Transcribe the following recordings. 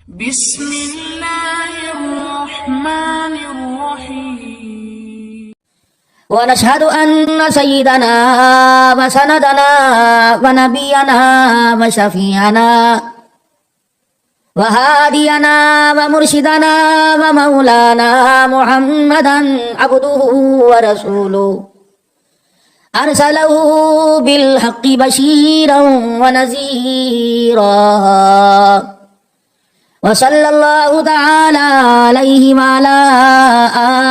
بسم الله الرحمن الرحيم. ونشهد أن سيدنا وسندنا ونبينا وشفيعنا وهادينا ومرشدنا ومولانا محمدا عبده ورسوله أرسله بالحق بشيرا ونذيرا وصلى الله تعالى عليه وعلى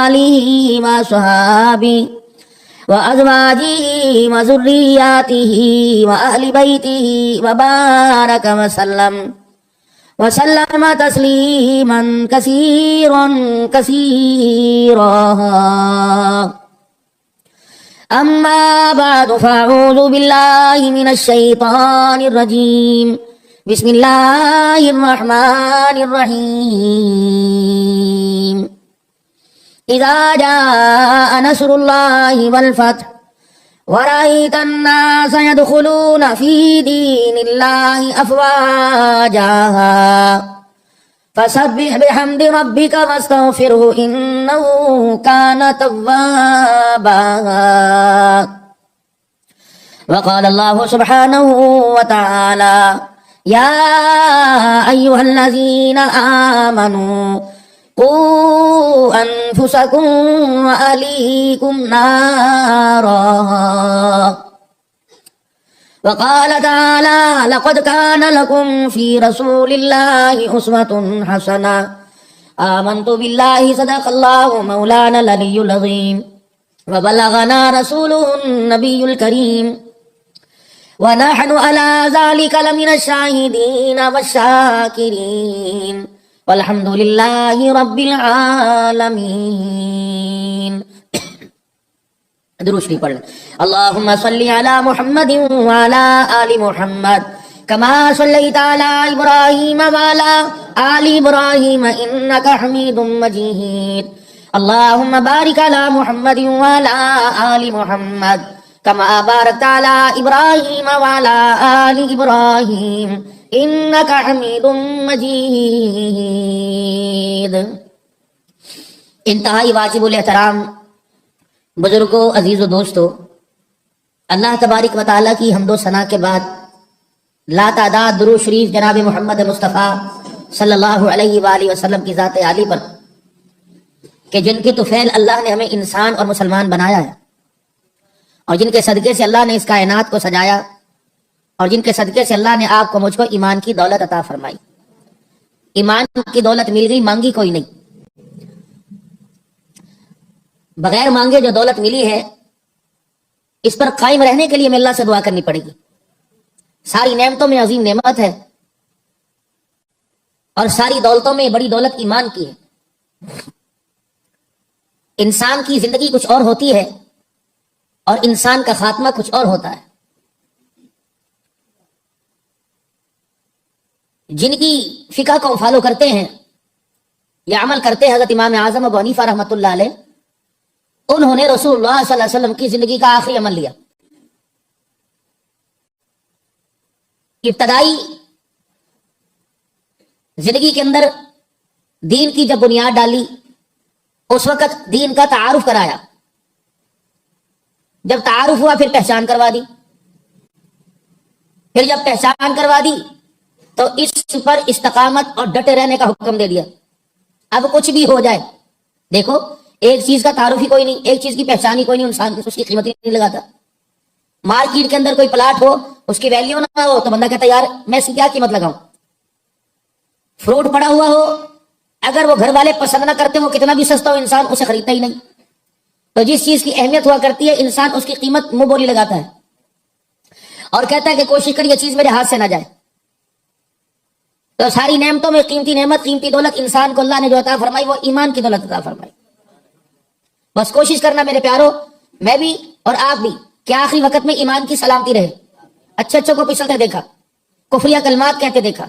آله وصحابه وأزواجه وذرياته وأهل بيته وبارك وسلم تسليما كثيرا كثيرا. أما بعد فأعوذ بالله من الشيطان الرجيم. بسم الله الرحمن الرحيم. إذا جاء نصر الله والفتح ورأيت الناس يدخلون في دين الله أفواجا فسبح بحمد ربك واستغفره إنه كان توابا. وقال الله سبحانه وتعالى: يا أيها الذين آمنوا قوا أنفسكم وأهليكم نارا. وقال تعالى: لقد كان لكم في رسول الله أسوة حسنة. آمنت بالله صدق الله مولانا العلي العظيم وبلغنا رسوله النبي الكريم ونحن على ذلك لمن الشاهدين والشاكرين والحمد لله رب العالمين. درود شریف پڑھ لیں. اللهم صل على محمد وعلى آل محمد كما صليت على إبراهيم وعلى آل إبراهيم إنك حميد مجيد. اللهم بارك على محمد وعلى آل محمد كما باركت على إبراهيم وعلى آل إبراهيم إنك حميد مجيد. انتہائی واجب الاحترام بزرگوں، عزیز و دوستو، اللہ تبارک و تعالیٰ کی حمد و ثنا کے بعد لا تعداد درود شریف جناب محمد مصطفیٰ صلی اللہ علیہ وآلہ وسلم کی ذات عالی پر کہ جن کے طفیل اللہ نے ہمیں انسان اور مسلمان بنایا ہے، اور جن کے صدقے سے اللہ نے اس کائنات کو سجایا، اور جن کے صدقے سے اللہ نے آپ کو مجھ کو ایمان کی دولت عطا فرمائی. ایمان کی دولت مل گئی، مانگی کوئی نہیں. بغیر مانگے جو دولت ملی ہے اس پر قائم رہنے کے لیے ہمیں اللہ سے دعا کرنی پڑے گی. ساری نعمتوں میں عظیم نعمت ہے اور ساری دولتوں میں بڑی دولت ایمان کی ہے. انسان کی زندگی کچھ اور ہوتی ہے اور انسان کا خاتمہ کچھ اور ہوتا ہے. جن کی فقہ کو فالو کرتے ہیں یا عمل کرتے ہیں حضرت امام اعظم ابو حنیفہ رحمۃ اللہ علیہ، انہوں نے رسول اللہ صلی اللہ علیہ وسلم کی زندگی کا آخری عمل لیا. ابتدائی زندگی کے اندر دین کی جب بنیاد ڈالی، اس وقت دین کا تعارف کرایا. جب تعارف ہوا پھر پہچان کروا دی. پھر جب پہچان کروا دی تو اس پر استقامت اور ڈٹے رہنے کا حکم دے دیا. اب کچھ بھی ہو جائے، دیکھو ایک چیز کا تعارف ہی کوئی نہیں، ایک چیز کی پہچان ہی کوئی نہیں، انسان اس کی قیمت ہی نہیں لگاتا. مارکیٹ کے اندر کوئی پلاٹ ہو، اس کی ویلیو نہ ہو تو بندہ کہتا ہے یار میں اس کی کیا قیمت لگاؤں. فروٹ پڑا ہوا ہو، اگر وہ گھر والے پسند نہ کرتے ہو کتنا بھی سستا ہو، انسان اسے خریدتا ہی نہیں. تو جس چیز کی اہمیت ہوا کرتی ہے انسان اس کی قیمت منہ بولی لگاتا ہے اور کہتا ہے کہ کوشش کر یہ چیز میرے ہاتھ سے نہ جائے. تو ساری نعمتوں میں قیمتی نعمت، قیمتی دولت انسان کو اللہ نے جو عطا فرمائی وہ ایمان کی دولت عطا فرمائی. بس کوشش کرنا میرے پیارو، میں بھی اور آپ بھی، کہ آخری وقت میں ایمان کی سلامتی رہے. اچھے اچھوں کو پچھلتے دیکھا، کفریہ کلمات کہتے دیکھا.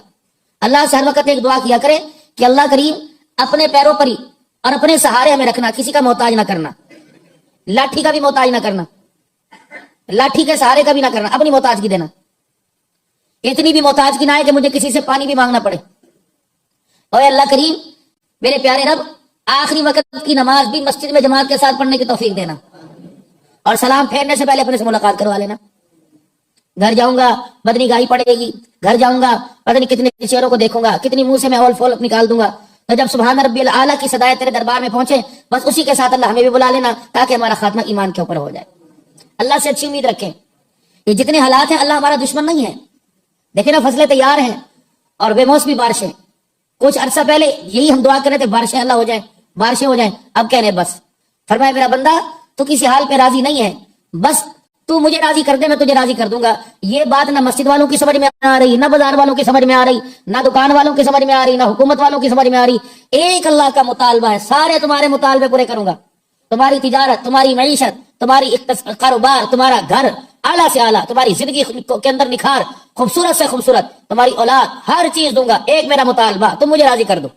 اللہ سے ہر وقت ایک دعا کیا کرے کہ اللہ کریم اپنے پیروں پر ہی اور اپنے سہارے ہمیں رکھنا، کسی کا محتاج نہ کرنا، لاٹھی کا بھی محتاج نہ کرنا، لاٹھی کے سہارے کا بھی نہ کرنا، اپنی محتاج کی دینا. اتنی بھی محتاج کی نہ ہے کہ مجھے کسی سے پانی بھی مانگنا پڑے. اوے اللہ کریم میرے پیارے رب آخری وقت کی نماز بھی مسجد میں جماعت کے ساتھ پڑھنے کی توفیق دینا، اور سلام پھیرنے سے پہلے اپنے سے ملاقات کروا لینا. گھر جاؤں گا بدنی گاہی پڑے گی، گھر جاؤں گا پتہ نہیں کتنے چہروں کو دیکھوں گا، کتنی منہ سے میں اول فول نکال دوں گا. تو جب سبحان ربی الاعلیٰ کی صدائے تیرے دربار میں پہنچے بس اسی کے ساتھ اللہ ہمیں بھی بلا لینا تاکہ ہمارا خاتمہ ایمان کے اوپر ہو جائے. اللہ سے اچھی امید رکھیں. یہ جتنے حالات ہیں اللہ ہمارا دشمن نہیں ہے. دیکھیں نا فصلیں تیار ہیں اور بے موسمی بارشیں. کچھ عرصہ پہلے یہی ہم دعا کر رہے تھے بارشیں اللہ ہو جائیں، بارشیں ہو جائیں. اب کہنے بس فرمایا میرا بندہ تو کسی حال پہ راضی نہیں ہے، بس تو مجھے راضی کر دے میں تجھے راضی کر دوں گا. یہ بات نہ مسجد والوں کی سمجھ میں آ رہی، نہ بازار والوں کی سمجھ میں آ رہی، نہ دکان والوں کی سمجھ میں آ رہی، نہ حکومت والوں کی سمجھ میں آ رہی. ایک اللہ کا مطالبہ ہے، سارے تمہارے مطالبے پورے کروں گا. تمہاری تجارت، تمہاری معیشت، تمہاری کاروبار، تمہارا گھر اعلیٰ سے اعلیٰ، تمہاری زندگی کے اندر نکھار، خوبصورت سے خوبصورت، تمہاری اولاد، ہر چیز دوں گا. ایک میرا مطالبہ تم مجھے راضی کر دو.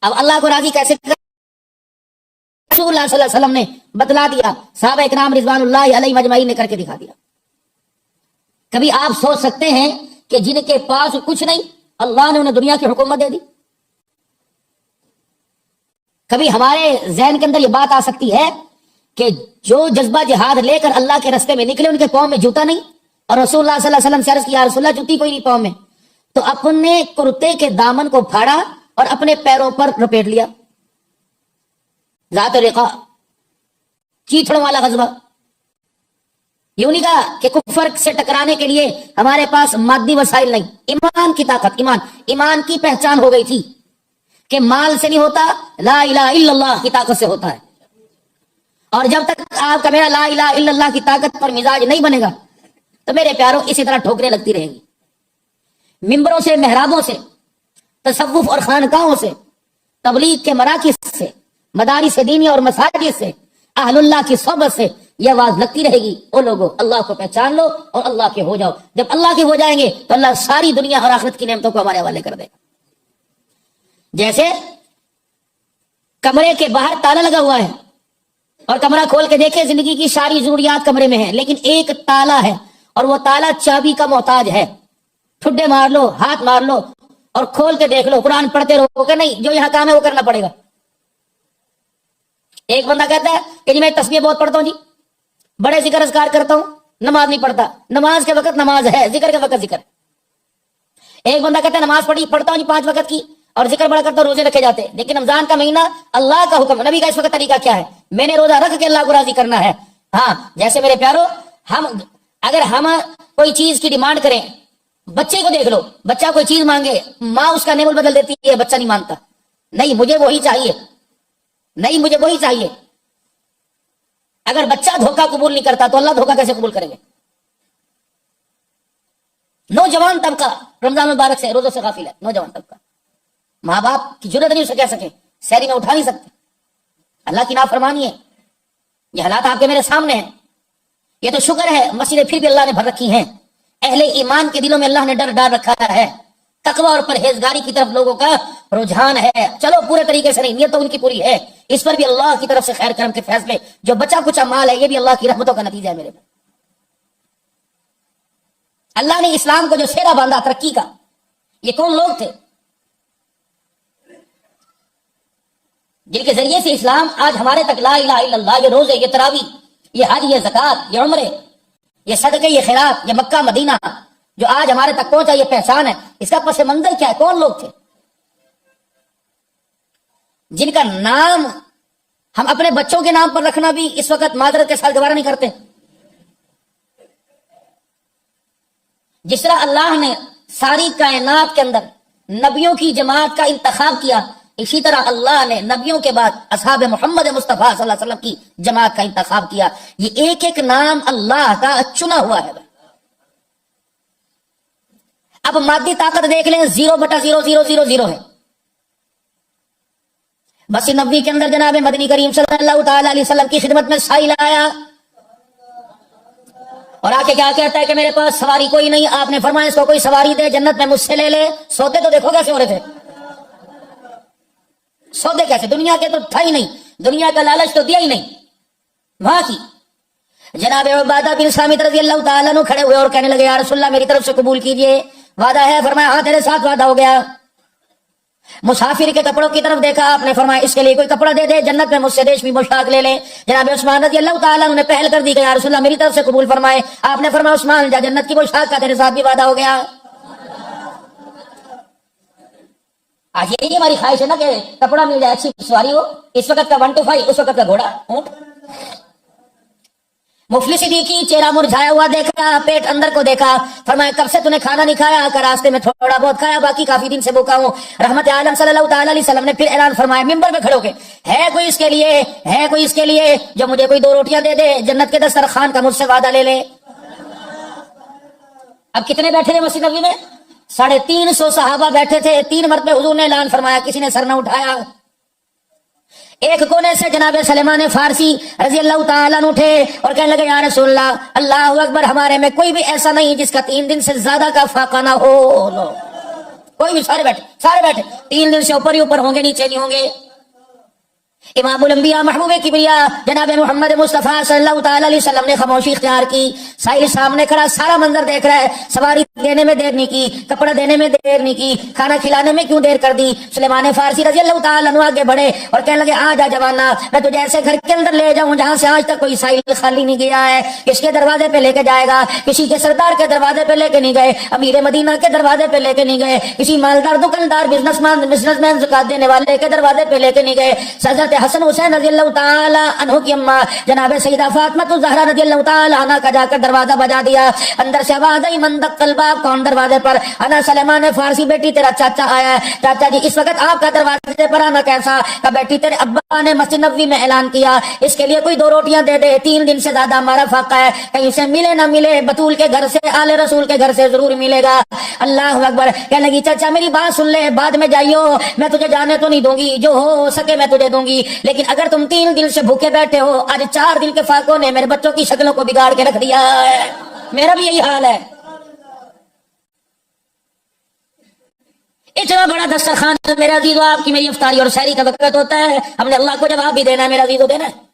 اب اللہ کو راضی کیسے کر؟ رسول اللہ صلی اللہ علیہ وسلم نے بتلا دیا، صحابہ اکرام رضوان اللہ علیہ مجمعین نے کر کے دکھا دیا. کبھی آپ سوچ سکتے ہیں کہ جن کے پاس کچھ نہیں اللہ نے انہیں دنیا کی حکومت دے دی؟ کبھی ہمارے ذہن کے اندر یہ بات آ سکتی ہے کہ جو جذبہ جہاد لے کر اللہ کے رستے میں نکلے ان کے پاؤں میں جوتا نہیں، اور رسول اللہ صلی اللہ علیہ وسلم سے عرض کیا رسول اللہ جوتی کوئی نہیں پاؤں میں، تو اپنے کرتے کے دامن کو پھاڑا اور اپنے پیروں پر لپیٹ لیا. ذات رقا چیتڑوں والا غزوہ. یوں نہیں کہا کہ کفر سے ٹکرانے کے لیے ہمارے پاس مادی وسائل نہیں، ایمان کی طاقت، ایمان کی پہچان ہو گئی تھی کہ مال سے نہیں ہوتا، لا الہ الا اللہ کی طاقت سے ہوتا ہے. اور جب تک آپ کا میرا لا الہ الا اللہ کی طاقت پر مزاج نہیں بنے گا تو میرے پیاروں اسی طرح ٹھوکریں لگتی رہیں گی. ممبروں سے، محرابوں سے، تصوف اور خانقاہوں سے، تبلیغ کے مراکز سے، مدارس دینی اور مساجد سے، اہل اللہ کی صحبت سے یہ آواز لگتی رہے گی، او لوگو اللہ کو پہچان لو اور اللہ کے ہو جاؤ. جب اللہ کے ہو جائیں گے تو اللہ ساری دنیا اور آخرت کی نعمتوں کو ہمارے حوالے کر دے گا. جیسے کمرے کے باہر تالا لگا ہوا ہے اور کمرہ کھول کے دیکھے زندگی کی ساری ضروریات کمرے میں ہیں، لیکن ایک تالا ہے اور وہ تالا چابی کا محتاج ہے. ٹھڈے مار لو، ہاتھ مار لو اور کھول کے دیکھ لو، قرآن پڑھتے رہو کہ نہیں، جو یہاں کام ہے وہ کرنا پڑے گا. ایک بندہ کہتا ہے کہ جی میں تسبیح بہت پڑھتا ہوں، جی بڑے ذکر اذکار کرتا ہوں، نماز نہیں پڑھتا. نماز کے وقت نماز ہے، ذکر کے وقت ذکر. ایک بندہ کہتا ہے نماز پڑھتا ہوں جی 5 وقت کی اور ذکر بڑا کرتا ہوں، روزے رکھے جاتے ہیں. لیکن رمضان کا مہینہ اللہ کا حکم، نبی کا اس وقت طریقہ کیا ہے؟ میں نے روزہ رکھ کے اللہ کو راضی کرنا ہے. ہاں جیسے میرے پیارو اگر ہم کوئی چیز کی ڈیمانڈ کریں، بچے کو دیکھ لو، بچہ کوئی چیز مانگے، ماں اس کا نیبل بدل دیتی ہے، بچہ نہیں مانتا، نہیں مجھے وہی چاہیے، نہیں مجھے وہی چاہیے. اگر بچہ دھوکہ قبول نہیں کرتا تو اللہ دھوکہ کیسے قبول کریں گے؟ نوجوان طبقہ رمضان مبارک سے روزوں سے غافل ہے. نوجوان طبقہ ماں باپ کی جرت نہیں اسے کہہ سکے، سحری میں اٹھا نہیں سکتے، اللہ کی نافرمانی ہے. یہ حالات آپ کے میرے سامنے ہیں. یہ تو شکر ہے مسجدیں پھر بھی اللہ نے بھر رکھی ہیں، اہل ایمان کے دلوں میں اللہ نے ڈر ڈال رکھا ہے، تقوی اور پرہیزگاری کی طرف لوگوں کا رجحان ہے. چلو پورے طریقے سے نہیں، نیت تو ان کی پوری ہے، اس پر بھی اللہ کی طرف سے خیر کرم کے فیصلے. جو بچا کچا مال ہے یہ بھی اللہ کی رحمتوں کا نتیجہ ہے. میرے میں اللہ نے اسلام کو جو سیرا باندھا ترقی کا، یہ کون لوگ تھے جن کے ذریعے سے اسلام آج ہمارے تک لا الہ الا اللہ، یہ روزے، یہ تراویح، یہ حج، یہ زکات، یہ عمرے، یہ صدقے، یہ خیرات، یہ مکہ مدینہ جو آج ہمارے تک پہنچا، یہ پہچان ہے. اس کا پس منظر کیا ہے؟ کون لوگ تھے جن کا نام ہم اپنے بچوں کے نام پر رکھنا بھی اس وقت معذرت کے ساتھ گوارا نہیں کرتے؟ جس طرح اللہ نے ساری کائنات کے اندر نبیوں کی جماعت کا انتخاب کیا، اسی طرح اللہ نے نبیوں کے بعد اصحاب محمد مصطفیٰ صلی اللہ علیہ وسلم کی جماعت کا انتخاب کیا. یہ ایک ایک نام اللہ کا چنا ہوا ہے. اب مادی طاقت دیکھ لیں، 0/0000 ہے. بس نبی کے اندر جناب مدنی کریم صلی اللہ تعالی علیہ وسلم کی خدمت میں سائل آیا اور آ کے کیا کہتا ہے کہ میرے پاس سواری کوئی نہیں. آپ نے فرمایا اس کو کوئی سواری دے، جنت میں مجھ سے لے لے. سودے تو دیکھو کیسے ہو رہے تھے، سودے کیسے، دنیا کے تو تھا ہی نہیں، دنیا کا لالچ تو دیا ہی نہیں. وہاں کی جناب عبادہ بن صامت رضی اللہ تعالیٰ عنہ کھڑے ہوئے اور کہنے لگے یا رسول اللہ میری طرف سے قبول کیجئے، وعدہ ہے؟ فرمایا ہاں تیرے ساتھ وعدہ ہو گیا. مسافر کے کپڑوں کی طرف دیکھا، آپ نے فرمایا اس کے لیے کوئی کپڑا دے دے، جنت میں مجھ سے ریشمی پوشاک لے لے۔ جناب عثمان رضی اللہ تعالیٰ نے پہل کر دی کہ یا رسول اللہ میری طرف سے قبول فرمائے۔ آپ نے فرمایا عثمان جا، جنت کی پوشاک کا تیرے ساتھ بھی وعدہ ہو گیا۔ آج یہی ہماری خواہش ہے نا کہ کپڑا مل جائے، اچھی سواری ہو، اس وقت کا 1 to 5، اس وقت کا گھوڑا اونٹ۔ مفلس صدیقی چہرہ مرجھایا ہوا دیکھا، پیٹ اندر کو دیکھا، فرمایا کب سے تو نے کھانا نہیں کھایا؟ کہ راستے میں تھوڑا بہت کھایا، باقی کافی دن سے بھوکا ہوں۔ رحمت عالم صلی اللہ تعالی علیہ وسلم نے پھر اعلان فرمایا ممبر پہ کھڑے ہو کے، ہے کوئی اس کے لیے، ہے کوئی اس کے لیے جو مجھے کوئی 2 روٹیاں دے دے، جنت کے دسترخوان کا مجھ سے وعدہ لے لے۔ اب کتنے بیٹھے تھے مسجد نبوی میں؟ 350 صحابہ بیٹھے تھے۔ 3 مرتبہ حضور نے اعلان فرمایا، کسی نے سر نہ اٹھایا۔ ایک کونے سے جناب سلیمان فارسی رضی اللہ تعالیٰ عنہ اٹھے اور کہنے لگے یا رسول اللہ، اللہ اکبر، ہمارے میں کوئی بھی ایسا نہیں جس کا 3 دن سے زیادہ کا فاقہ نہ ہو۔ کوئی بھی، سارے بیٹھے 3 دن سے اوپر ہی اوپر ہوں گے، نیچے نہیں ہوں گے۔ امام الانبیاء محبوب کبریا جناب محمد مصطفیٰ صلی اللہ تعالی علیہ وسلم نے خاموشی اختیار کی۔ سائل سامنے کھڑا سارا منظر دیکھ رہا ہے، سواری دینے میں دیر نہیں کی، کپڑا دینے میں دیر نہیں کی، کھانا کھلانے میں کیوں دیر کر دی؟ سلیمان فارسی رضی اللہ تعالی عنہ آگے بڑھے اور کہنے لگے آ جا جوانا، میں تجھے ایسے گھر کے اندر لے جاؤں جہاں سے آج تک کوئی سائل خالی نہیں گیا ہے۔ کس کے دروازے پہ لے کے جائے گا؟ کسی کے سردار کے دروازے پہ لے کے نہیں گئے، امیر مدینہ کے دروازے پہ لے کے نہیں گئے، کسی مالدار دکاندار بزنس مین زکات دینے والے کے دروازے پہ لے کے نہیں گئے۔ حضرت حسن حسین رضی اللہ تعالی عنہ کی اماں جناب سیدہ فاطمہ الزہرا رضی اللہ تعالی عنہ کا جا کر دروازہ بجا دیا۔ اندر سے آواز آئی من دق الباب، کون دروازے پر؟ انا سلیمان فارسی، بیٹی تیرا چاچا آیا ہے۔ چاچا جی اس وقت آپ کا دروازے پر آنا کیسا؟ کہ بیٹی تیرے ابا نے مسجد نبوی میں اعلان کیا اس کے لیے کوئی 2 روٹیاں دے دے، 3 دن سے زیادہ ہمارا فاقہ ہے، کہیں سے ملے نہ ملے، بطول کے گھر سے، آل رسول کے گھر سے ضرور ملے گا۔ اللہ اکبر۔ کہنے لگی چاچا میری بات سن لے، بعد میں جائیو، میں تجھے جانے تو نہیں دوں گی، جو ہو سکے میں تجھے دوں گی، لیکن اگر تم 3 دن سے بھوکے بیٹھے ہو، آج 4 دن کے فاقوں نے میرے بچوں کی شکلوں کو بگاڑ کے رکھ دیا ہے، میرا بھی یہی حال ہے۔ اتنا بڑا دسترخوان میرا عزیزو، آپ کی میری افطاری اور سحری کا وقت ہوتا ہے، ہم نے اللہ کو جواب بھی دینا ہے، میرا عزیزو دینا ہے۔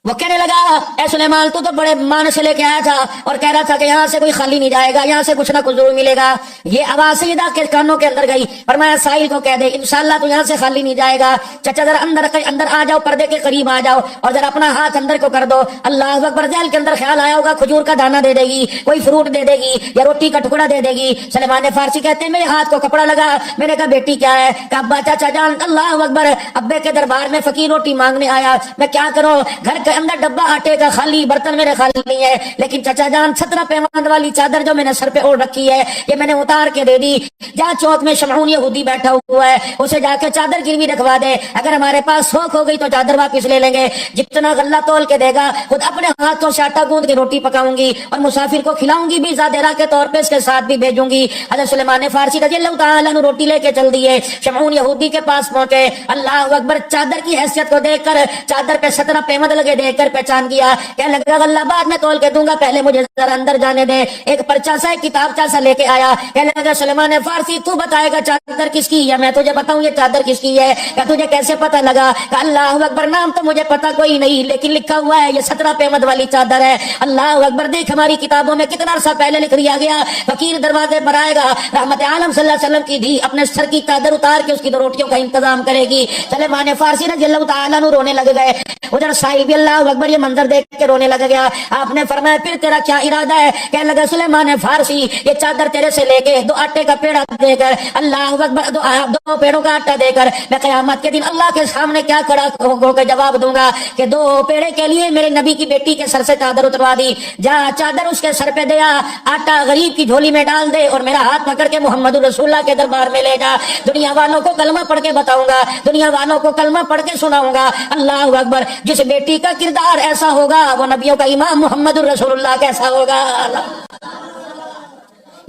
وہ کہنے لگا اے سلیمان تو بڑے مان سے لے کے آیا تھا اور کہہ رہا تھا کہ یہاں سے کوئی خالی نہیں جائے گا، یہاں سے کچھ نہ کچھ ضرور ملے گا۔ یہ آواز سیدھا کے کانوں کے اندر گئی، فرمایا ساحل کو کہہ دے انشاءاللہ تو یہاں سے خالی نہیں جائے گا۔ چچا ذرا اندر آ جاؤ، پردے کے قریب آ جاؤ اور ذرا اپنا ہاتھ اندر کو کر دو۔ اللہ اکبر۔ ذہن کے اندر خیال آیا ہوگا کھجور کا دانہ دے دے گی، کوئی فروٹ دے دے گی یا روٹی کا ٹکڑا دے دے گی۔ سلیمان فارسی کہتے ہیں میرے ہاتھ کو کپڑا لگا، میں نے کہا بیٹی کیا ہے؟ کہ ابا چاچا جان۔ اللہ اکبر۔ ابے کے دربار میں فقیر روٹی مانگنے آیا، میں کیا کروں، گھر کے اندر ڈبہ آٹے کا خالی، برتن میرے خالی نہیں ہے، لیکن چچا جان 17 پیماند والی چادر جو میں نے سر پہ اوڑھ رکھی ہے یہ میں نے اتار کے دے دی۔ جہاں چوک میں شمعون یہودی بیٹھا ہوا ہے اسے جا کے چادر گروی رکھوا دے، اگر ہمارے پاس سوکھ ہو گئی تو چادر واپس لے لیں گے۔ جتنا غلہ تول کے دے گا خود اپنے ہاتھوں سے آٹا گوندھ کے روٹی پکاؤں گی اور مسافر کو کھلاؤں گی بھی، زادرہ کے طور پہ اس کے ساتھ بھی بھیجوں گی۔ حضرت سلیمان فارسی رضی اللہ تعالیٰ عنہ روٹی لے کے چل دیے، شمعون یہودی کے پاس پہنچے۔ اللہ اکبر۔ چادر کی حیثیت کو دیکھ کر، چادر پہ 17 پیمند لگے دیکھ کر پہچان گیا، کہنے لگا غلہ بعد میں تول کے دوں گا، پہلے مجھے ذرا اندر جانے دے۔ ایک پرچہ سا، ایک کتابچہ سا لے کے آیا، کہنے لگا سلیمان فارسی تو بتائے گا چادر کس کی ہے، میں تجھے بتاؤں یہ چادر کس کی ہے؟ کہ تجھے کیسے پتہ لگا؟ کہ اللہ اکبر، نام تو مجھے پتہ کوئی نہیں لیکن لکھا ہوا ہے یہ 17 پیمند والی چادر ہے۔ اللہ اکبر۔ دیکھ ہماری کتابوں میں کتنا عرصہ پہلے لکھ دیا گیا، فقیر دروازے پر آئے گا، رحمت عالم صلی اللہ علیہ وسلم کی دھی اپنے سر کی چادر اتار کے اس کی 2 روٹیوں کا انتظام کرے گی۔ سلیمان فارسی رضی اللہ تعالیٰ عنہ رونے لگ گئے، ادھر ساحل بھی اللہ اکبر یہ منظر دیکھ کے رونے لگ گیا۔ آپ نے فرمایا پھر تیرا کیا ارادہ ہے؟ کہنے لگا سلیمان فارسی یہ چادر تیرے سے لے کے 2 آٹے کا پیڑا دے کر، اللہ اکبر، 2 پیڑوں کا آٹا دے کر میں قیامت کے دن اللہ کے سامنے کیا کھڑا ہو کے جواب دوں گا کہ 2 پیڑے کے لیے میرے نبی کی بیٹی کے سر سے چادر اتروا دی، جا چادر اس کے سر پہ دیا، آٹا غریب کی جھولی میں ڈال دے اور میرا ہاتھ پکڑ کے محمد رسول اللہ کے دربار میں لے جا، دنیا والوں کو کلمہ پڑھ کے بتاؤں گا، دنیا والوں کو کلمہ پڑھ کے سناؤں گا۔ اللہ اکبر۔ جس بیٹی کا کردار ایسا ہوگا وہ نبیوں کا امام محمد رسول اللہ کیسا ہوگا؟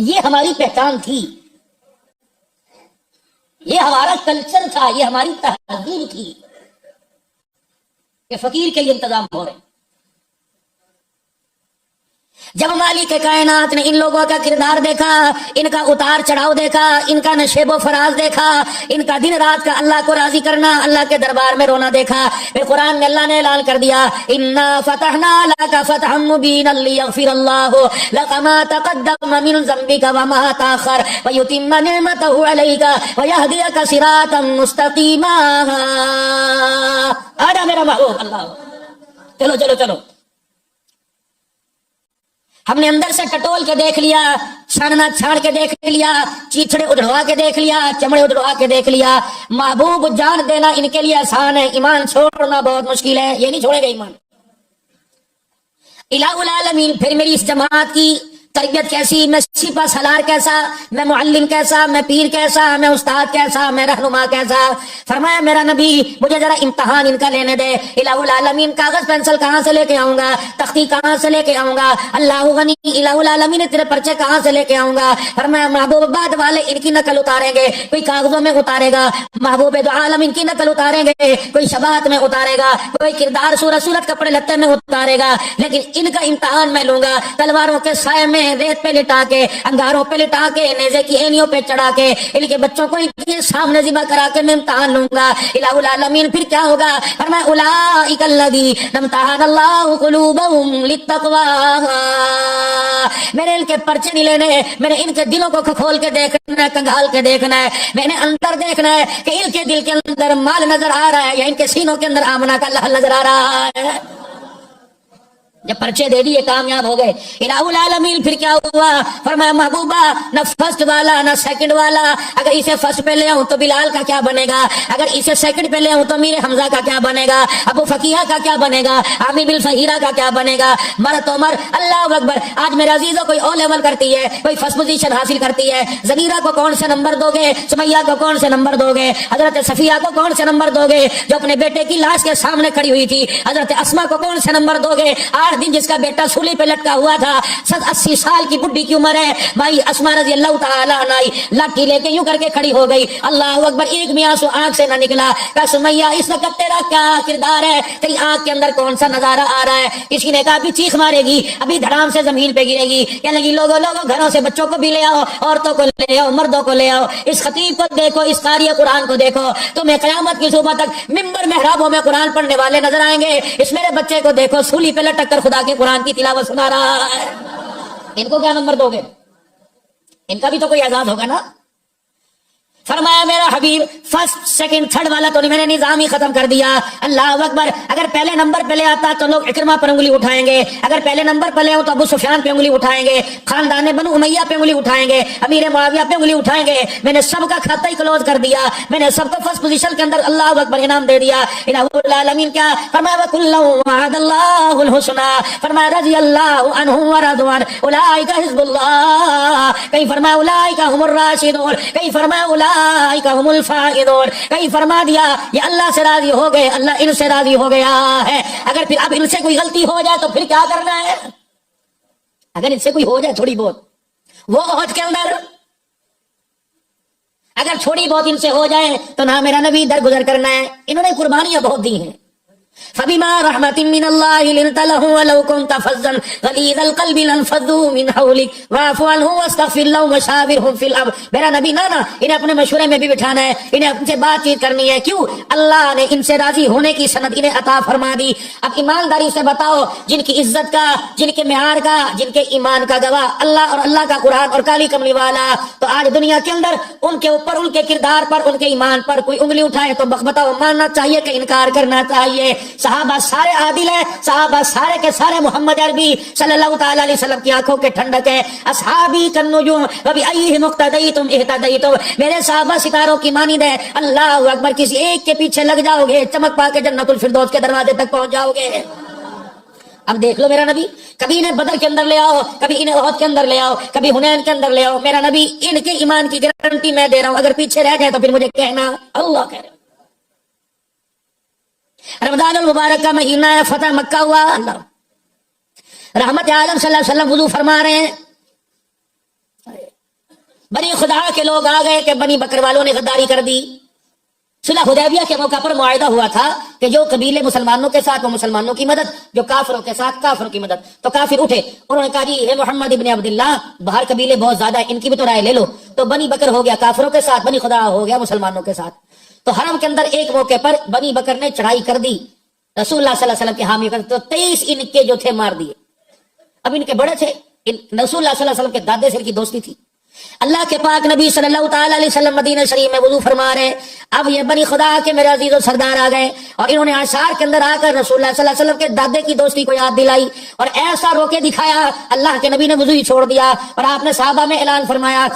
یہ ہماری پہچان تھی، یہ ہمارا کلچر تھا، یہ ہماری تہذیب تھی کہ فقیر کے لیے انتظام ہو رہے۔ جب مالک کائنات نے ان لوگوں کا کردار دیکھا، ان کا اتار چڑھاؤ دیکھا، ان کا نشیب و فراز دیکھا، ان کا دن رات کا اللہ کو راضی کرنا، اللہ کے دربار میں رونا دیکھا، پھر قرآن میں اللہ نے اعلان کر دیا انا فتحنا لک فتحا مبینا لیغفر اللہ لک ما تقدم من ذنبک وما تاخر ویتم نعمتہ علیک ویہدیک صراطا مستقیما۔ آجا میرا محبوب اللہ، چلو چلو چلو، ہم نے اندر سے ٹٹول کے دیکھ لیا، چھاننا چھان کے دیکھ لیا، چیچڑے اجڑوا کے دیکھ لیا، چمڑے اجڑوا کے دیکھ لیا۔ محبوب جان دینا ان کے لیے آسان ہے، ایمان چھوڑنا بہت مشکل ہے، یہ نہیں چھوڑے گا ایمان۔ الہ العالمین، پھر میری اس جماعت کی تربیت کیسی، میں سپہ سالار کیسا، میں معلم کیسا، میں پیر کیسا، میں استاد کیسا، میں رہنما کیسا۔ فرمایا میرا نبی مجھے ذرا امتحان ان کا لینے دے، الہ العالمین کاغذ پینسل کہاں سے لے کے آؤں گا، تختی کہاں سے لے کے آؤں گا، اللہ غنی الہ العالمین تیرے پرچے کہاں سے لے کے آؤں گا۔ فرمایا محبوب بعد والے ان کی نقل اتاریں گے، کوئی کاغذوں میں اتارے گا، محبوب دو عالم ان کی نقل اتاریں گے، کوئی شباہت میں اتارے گا، کوئی کردار صورت کپڑے لتے میں اتارے گا، لیکن ان کا امتحان میں لوں گا، تلواروں کے سائے میں ریت پہ لٹا کے، انگاروں پہ لٹا کے، نیزے کی اینیوں پہ چڑھا کے، ان کے بچوں کو ان کے سامنے ذبح کرا کے میں امتحان لوں گا۔ الہ العالمین پھر کیا ہوگا؟ فرمایا اولئک الذین امتحن اللہ قلوبہم للتقوی۔ میرے ان کے پرچے نہیں لینے، میں نے ان کے دلوں کو کھول کے دیکھنا ہے، کنگھال کے دیکھنا ہے، میں نے اندر دیکھنا ہے کہ ان کے دل کے اندر مال نظر آ رہا ہے یا ان کے سینوں کے اندر آمنہ کا لہل نظر آ رہا ہے۔ جب پرچے دے دیے کامیاب ہو گئے۔ الہ العالمین پھر کیا ہوا؟ فرمایا محبوبہ نہ فرسٹ والا نہ سیکنڈ والا، اگر اسے فرسٹ پہ لے آؤں تو بلال کا کیا بنے گا، اگر اسے سیکنڈ پہ لے آؤں تو میر حمزہ کا کیا بنے گا، ابو فقیہ کا کیا بنے گا، عامر بن فہیرہ کا کیا بنے گا، مرت عمر۔ اللہ اکبر۔ آج میرے عزیزوں کوئی او لیول کرتی ہے، کوئی فرسٹ پوزیشن حاصل کرتی ہے، زنیرہ کو کون سے نمبر دو گے، سمیہ کو کون سے نمبر دو گے، حضرت صفیہ کو کون سے نمبر دو گے جو اپنے بیٹے کی لاش کے سامنے کھڑی ہوئی تھی، حضرت اسما کو کون سے نمبر دو گے، 8 دن جس کا بیٹا سولی پہ لٹکا ہوا تھا، 80 سال کی بڈھی کی عمر ہے، بھائی اسما رضی اللہ تعالی عنہ لاٹھی لے کے یوں کر کے کھڑی ہو گئی، اللہ اکبر، ایک بھی آنسو آنکھ سے نہ نکلا۔ کہا سمیہ اس وقت تیرا کیا کردار ہے، تیری آنکھ کے اندر کون سا نظارہ آ رہا ہے؟ کسی نے کہا ابھی چیخ مارے گی، ابھی دھڑام سے زمین پہ گرے گی، کہنے لگی لوگوں گھروں سے بچوں کو بھی لے آؤ، عورتوں کو لے آؤ، مردوں کو لے آؤ، اس خطیب کو دیکھو، اس قاری قرآن کو دیکھو، تمہیں قیامت کی صبح تک ممبر محرابوں میں قرآن پڑھنے والے نظر آئیں گے۔ اس میرے بچے کو دیکھو سولی پہ لٹک کر خدا کے قرآن کی تلاوت سنا رہا ہے، ان کو کیا نمبر دو گے؟ ان کا بھی تو کوئی اعزاز ہوگا نا۔ فرمایا میرا حبیب فرسٹ سیکنڈ تھرڈ والا تو نہیں، میں نے نظام ہی ختم کر دیا۔ اللہ اکبر۔ اگر پہلے نمبر پہ لے آتا تو لوگ اکرمہ پر انگلی اٹھائیں گے، اگر پہلے نمبر پہ لے آؤں تو ابو سفیان پہ انگلی اٹھائیں گے، خاندان بنو امیہ پہ انگلی اٹھائیں گے، امیر معاویہ پہ انگلی اٹھائیں گے۔ میں نے سب کا کھاتا ہی کلوز کر دیا، میں نے سب کو فرسٹ پوزیشن کے اندر اللہ اکبر انعام دے دیا۔ الہ العالمین کیا فرمایا؟ وَكُلًّا وَعَدَ اللَّهُ الْحُسْنَىٰ، فرمایا رضی اللہ عنہم ورضوا عنہ اولئک حزب اللہ، کہیں فرمایا اولئک هم الراشدون، کہیں فرمایا اولئک هم الفائزون، کہیں فرما دیا یہ اللہ سے راضی ہو گئے، اللہ ان سے راضی ہو گیا ہے۔ اگر پھر اب ان سے کوئی غلطی ہو جائے تو پھر کیا کرنا ہے؟ اگر ان سے کوئی ہو جائے تھوڑی بہت، وہ عہد کے اندر اگر تھوڑی بہت ان سے ہو جائے تو نہ میرا نبی درگزر کرنا ہے، انہوں نے قربانیاں بہت دی ہیں۔ فبما رحمت من اللہ لنت لهم ولو كنت فظا غلیظ القلب لانفضوا من حولك واعف عنهم واستغفر لهم وشاورهم في الامر۔ میرا نبی نا انہیں اپنے مشورے میں بھی بٹھانا ہے، انہیں ان سے بات چیت کرنی ہے۔ کیوں؟ اللہ نے ان سے راضی ہونے کی سند انہیں عطا فرما دی۔ اب ایمانداری سے بتاؤ، جن کی عزت کا، جن کے معیار کا، جن کے ایمان کا گواہ اللہ اور اللہ کا قرآن اور کالی کملی والا، تو آج دنیا کے اندر ان کے اوپر، ان کے کردار پر، ان کے ایمان پر کوئی انگلی اٹھائے تو بتاؤ ماننا چاہیے کہ انکار کرنا چاہیے؟ صحابہ سارے عادل ہیں، صحابہ سارے کے سارے محمد عربی صلی اللہ تعالی علیہ وسلم کی آنکھوں کے ٹھنڈک ہے۔ اصحابی کالنجوم وبأیہم اقتدیتم اہتدیتم، میرے صحابہ ستاروں کی مانند ہے۔ اللہ اکبر، کسی ایک کے پیچھے لگ جاؤ گے چمک پا کے جنت الفردوس کے دروازے تک پہنچ جاؤ گے۔ اب دیکھ لو میرا نبی، کبھی انہیں بدر کے اندر لے آؤ، کبھی انہیں احد کے اندر لے آؤ، کبھی حنین کے اندر لے آؤ، میرا نبی ان کے ایمان کی گارنٹی میں دے رہا ہوں، اگر پیچھے رہ گئے تو پھر مجھے کہنا اللہ کہہ رہے۔ رمضان المبارک کا مہینہ ہے، فتح مکہ ہوا، اللہ رحمت عالم صلی اللہ علیہ وسلم وضو فرما رہے ہیں، بنی خدا کے لوگ آ گئے کہ بنی بکر والوں نے غداری کر دی، صلح حدیبیہ کے موقع پر معاہدہ ہوا تھا کہ جو قبیلے مسلمانوں کے ساتھ وہ مسلمانوں کی مدد، جو کافروں کے ساتھ کافروں کی مدد. تو کافر اٹھے، انہوں نے کہا جی ہے محمد ابن عبداللہ، باہر قبیلے بہت زیادہ ہیں، ان کی بھی تو رائے لے لو. تو بنی بکر ہو گیا کافروں کے ساتھ، بنی خدا ہو گیا مسلمانوں کے ساتھ. تو حرم کے اندر ایک موقع پر بنی بکر نے چڑھائی کر دی رسول اللہ صلی اللہ علیہ وسلم کے حامی کر، تو 23 ان کے جو تھے مار دیے. اب ان کے بڑے تھے، رسول اللہ صلی اللہ علیہ وسلم کے دادے سے ان کی دوستی تھی. اللہ کے پاک نبی صلی اللہ تعالی علیہ وسلم مدینہ شریف میں وضو فرما رہے. اب یہ بنی خدا کے میرے عزیز و سردار آ گئے اور انہوں نے اشعار کے اندر آ کر رسول اللہ صلی اللہ علیہ وسلم کے دادے کی دوستی کو یاد دلائی اور ایسا رو کے دکھایا. اللہ کے نبی نے وضو ہی چھوڑ دیا اور آپ نے صحابہ میں اعلان فرمایا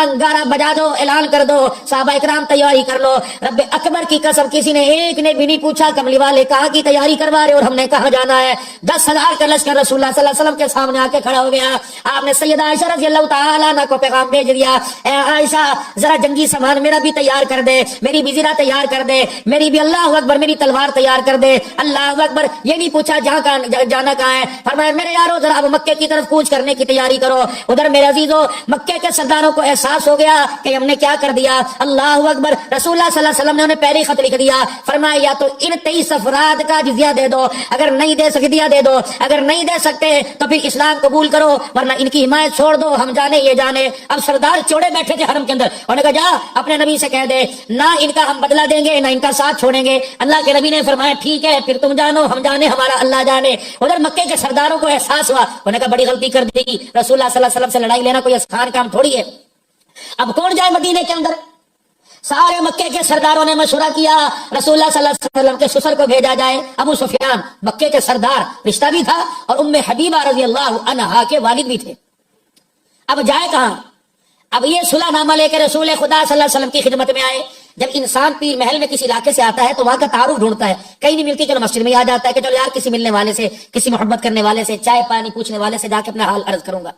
انگارہ بجا دو، اعلان کر دو، صحابہ اکرام تیاری کر لو. رب اکبر کی قسم کسی نے ایک نے بھی نہیں پوچھا کملی والے کہاں کی تیاری کروا رہے اور ہم نے کہاں جانا ہے. 10,000 کا لشکر رسول اللہ صلی اللہ علیہ وسلم کے سامنے آ کے کھڑا ہو گیا. آپ نے سیدہ عائشہ رضی اللہ تعالیٰ عنہ کو پیغام بھیج دیا، اے عائشہ ذرا جنگی سامان میرا بھی تیار کر دے، میری بھی ذرا تیار کر دے، میری بھی اللہ اکبر میری تلوار تیار کر دے. اللہ اکبر، یہ نہیں پوچھا جانا کہاں ہے. فرمایا میرے یارو ذرا اب مکے کی طرف کوچ کرنے کی تیاری کرو. ادھر میرے عزیزو مکے کے سرداروں کو احساس ہو گیا کہ ہم نے کیا کر دیا. اللہ اکبر، رسول اللہ صلی اللہ علیہ وسلم نے انہیں پہلے خط لکھ دیا. فرمایا یا تو ان 23 افراد کا جزیہ دے دو، اگر نہیں دے سکتے دے دو، اگر نہیں دے سکتے تو پھر اسلام قبول کرو ورنہ ان کی حمایت چھوڑ دو، ہم جانے یہ جانے. اب سردار چوڑے بیٹھے تھے حرم کے اندر، انہوں نے کہا جا اپنے نبی سے کہہ دے نہ ان کا ہم بدلہ دیں گے نہ ان کا ساتھ چھوڑیں گے. اللہ کے نبی نے فرمایا ٹھیک ہے پھر تم جانو ہم جانے ہمارا اللہ جانے. ادھر مکے کے سرداروں کو احساس ہوا، انہوں نے کہا بڑی غلطی کر دی، رسول اللہ صلی اللہ علیہ وسلم سے لڑائی لینا کوئی آسان کام تھوڑی ہے. اب کون جائے مدینے کے اندر؟ سارے مکے کے سرداروں نے مشورہ کیا رسول اللہ صلی اللہ علیہ وسلم کے سسر کو بھیجا جائے. ابو سفیان مکے کے سردار رشتہ بھی تھا اور ام حبیبہ رضی اللہ عنہا کے والد بھی تھے. اب جائے کہاں؟ اب یہ صلح نامہ لے کے رسول خدا صلی اللہ علیہ وسلم کی خدمت میں آئے. جب انسان پیر محل میں کسی علاقے سے آتا ہے تو وہاں کا تعارف ڈھونڈتا ہے، کہیں نہیں ملتی چلو مسجد میں آ جاتا ہے کہ چلو یار کسی ملنے والے سے، کسی محبت کرنے والے سے، چائے پانی پوچھنے والے سے جا کے اپنا حال عرض کروں گا.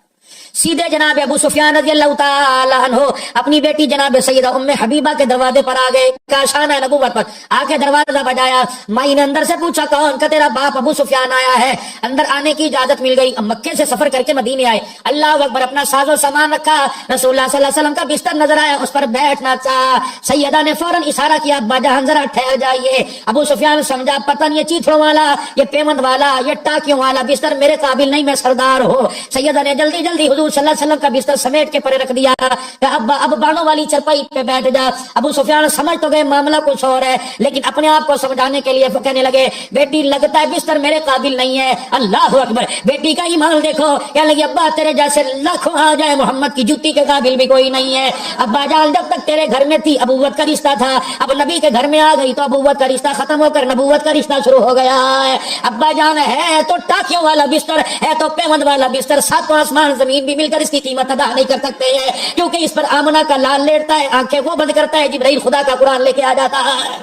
سیدھے جناب ابو سفیان رضی اللہ تعالی عنہ اپنی بیٹی جناب سیدہ ام حبیبہ کے دروازے پر آ گئے. کاشانہ نبوت پر آ کے دروازہ بجایا. مائی نے اندر سے پوچھا کون؟ کا تیرا باپ ابو سفیان آیا ہے. اندر آنے کی اجازت مل گئی. مکے سے سفر کر کے مدینے آئے. اللہ اکبر، اپنا ساز و سامان رکھا. رسول اللہ صلی اللہ علیہ وسلم کا بستر نظر آیا، اس پر بیٹھنا چاہا. سیدہ نے فوراً اشارہ کیا ابا جان ذرا ٹھہر جائیے. ابو سفیان سمجھا پتہ نہیں یہ چیتھڑوں والا، یہ پیمند والا، یہ ٹاکیوں والا بستر میرے قابل نہیں، میں سردار ہوں. سیدہ نے جلدی جلدی حضور صلی اللہ علیہ وسلم کا بستر سمیٹ کے پرے رکھ دیا. اب بانوں والی چرپائی پہ بیٹھ جا. ابو سفیان سمجھ تو گئے معاملہ کچھ اور ہے، لیکن اپنے آپ کو سمجھانے کے لیے کہنے لگے بیٹی لگتا ہے بستر میرے قابل نہیں ہے. اللہ اکبر، بیٹی کا ایمان دیکھو. کہنے لگی ابا تیرے جیسے لاکھوں آ جائے محمد کی جوتی کے قابل بھی کوئی نہیں ہے. ابا جان جب تک تیرے گھر میں تھی ابوت کا رشتہ تھا، اب نبی کے گھر میں آ گئی تو ابوت کا رشتہ ختم ہو کر نبوت کا رشتہ شروع ہو گیا ہے. ابا جان ہے تو ٹاکیوں والا بستر، ہے تو پیمند والا بستر، ساتوں آسمان زمین بھی مل کر اس کی قیمت ادا نہیں کر سکتے ہیں، کیونکہ اس پر آمنہ کا لال لیٹتا ہے، آنکھیں وہ بند کرتا ہے، جبرائیل خدا کا قرآن لے کے آ جاتا ہے.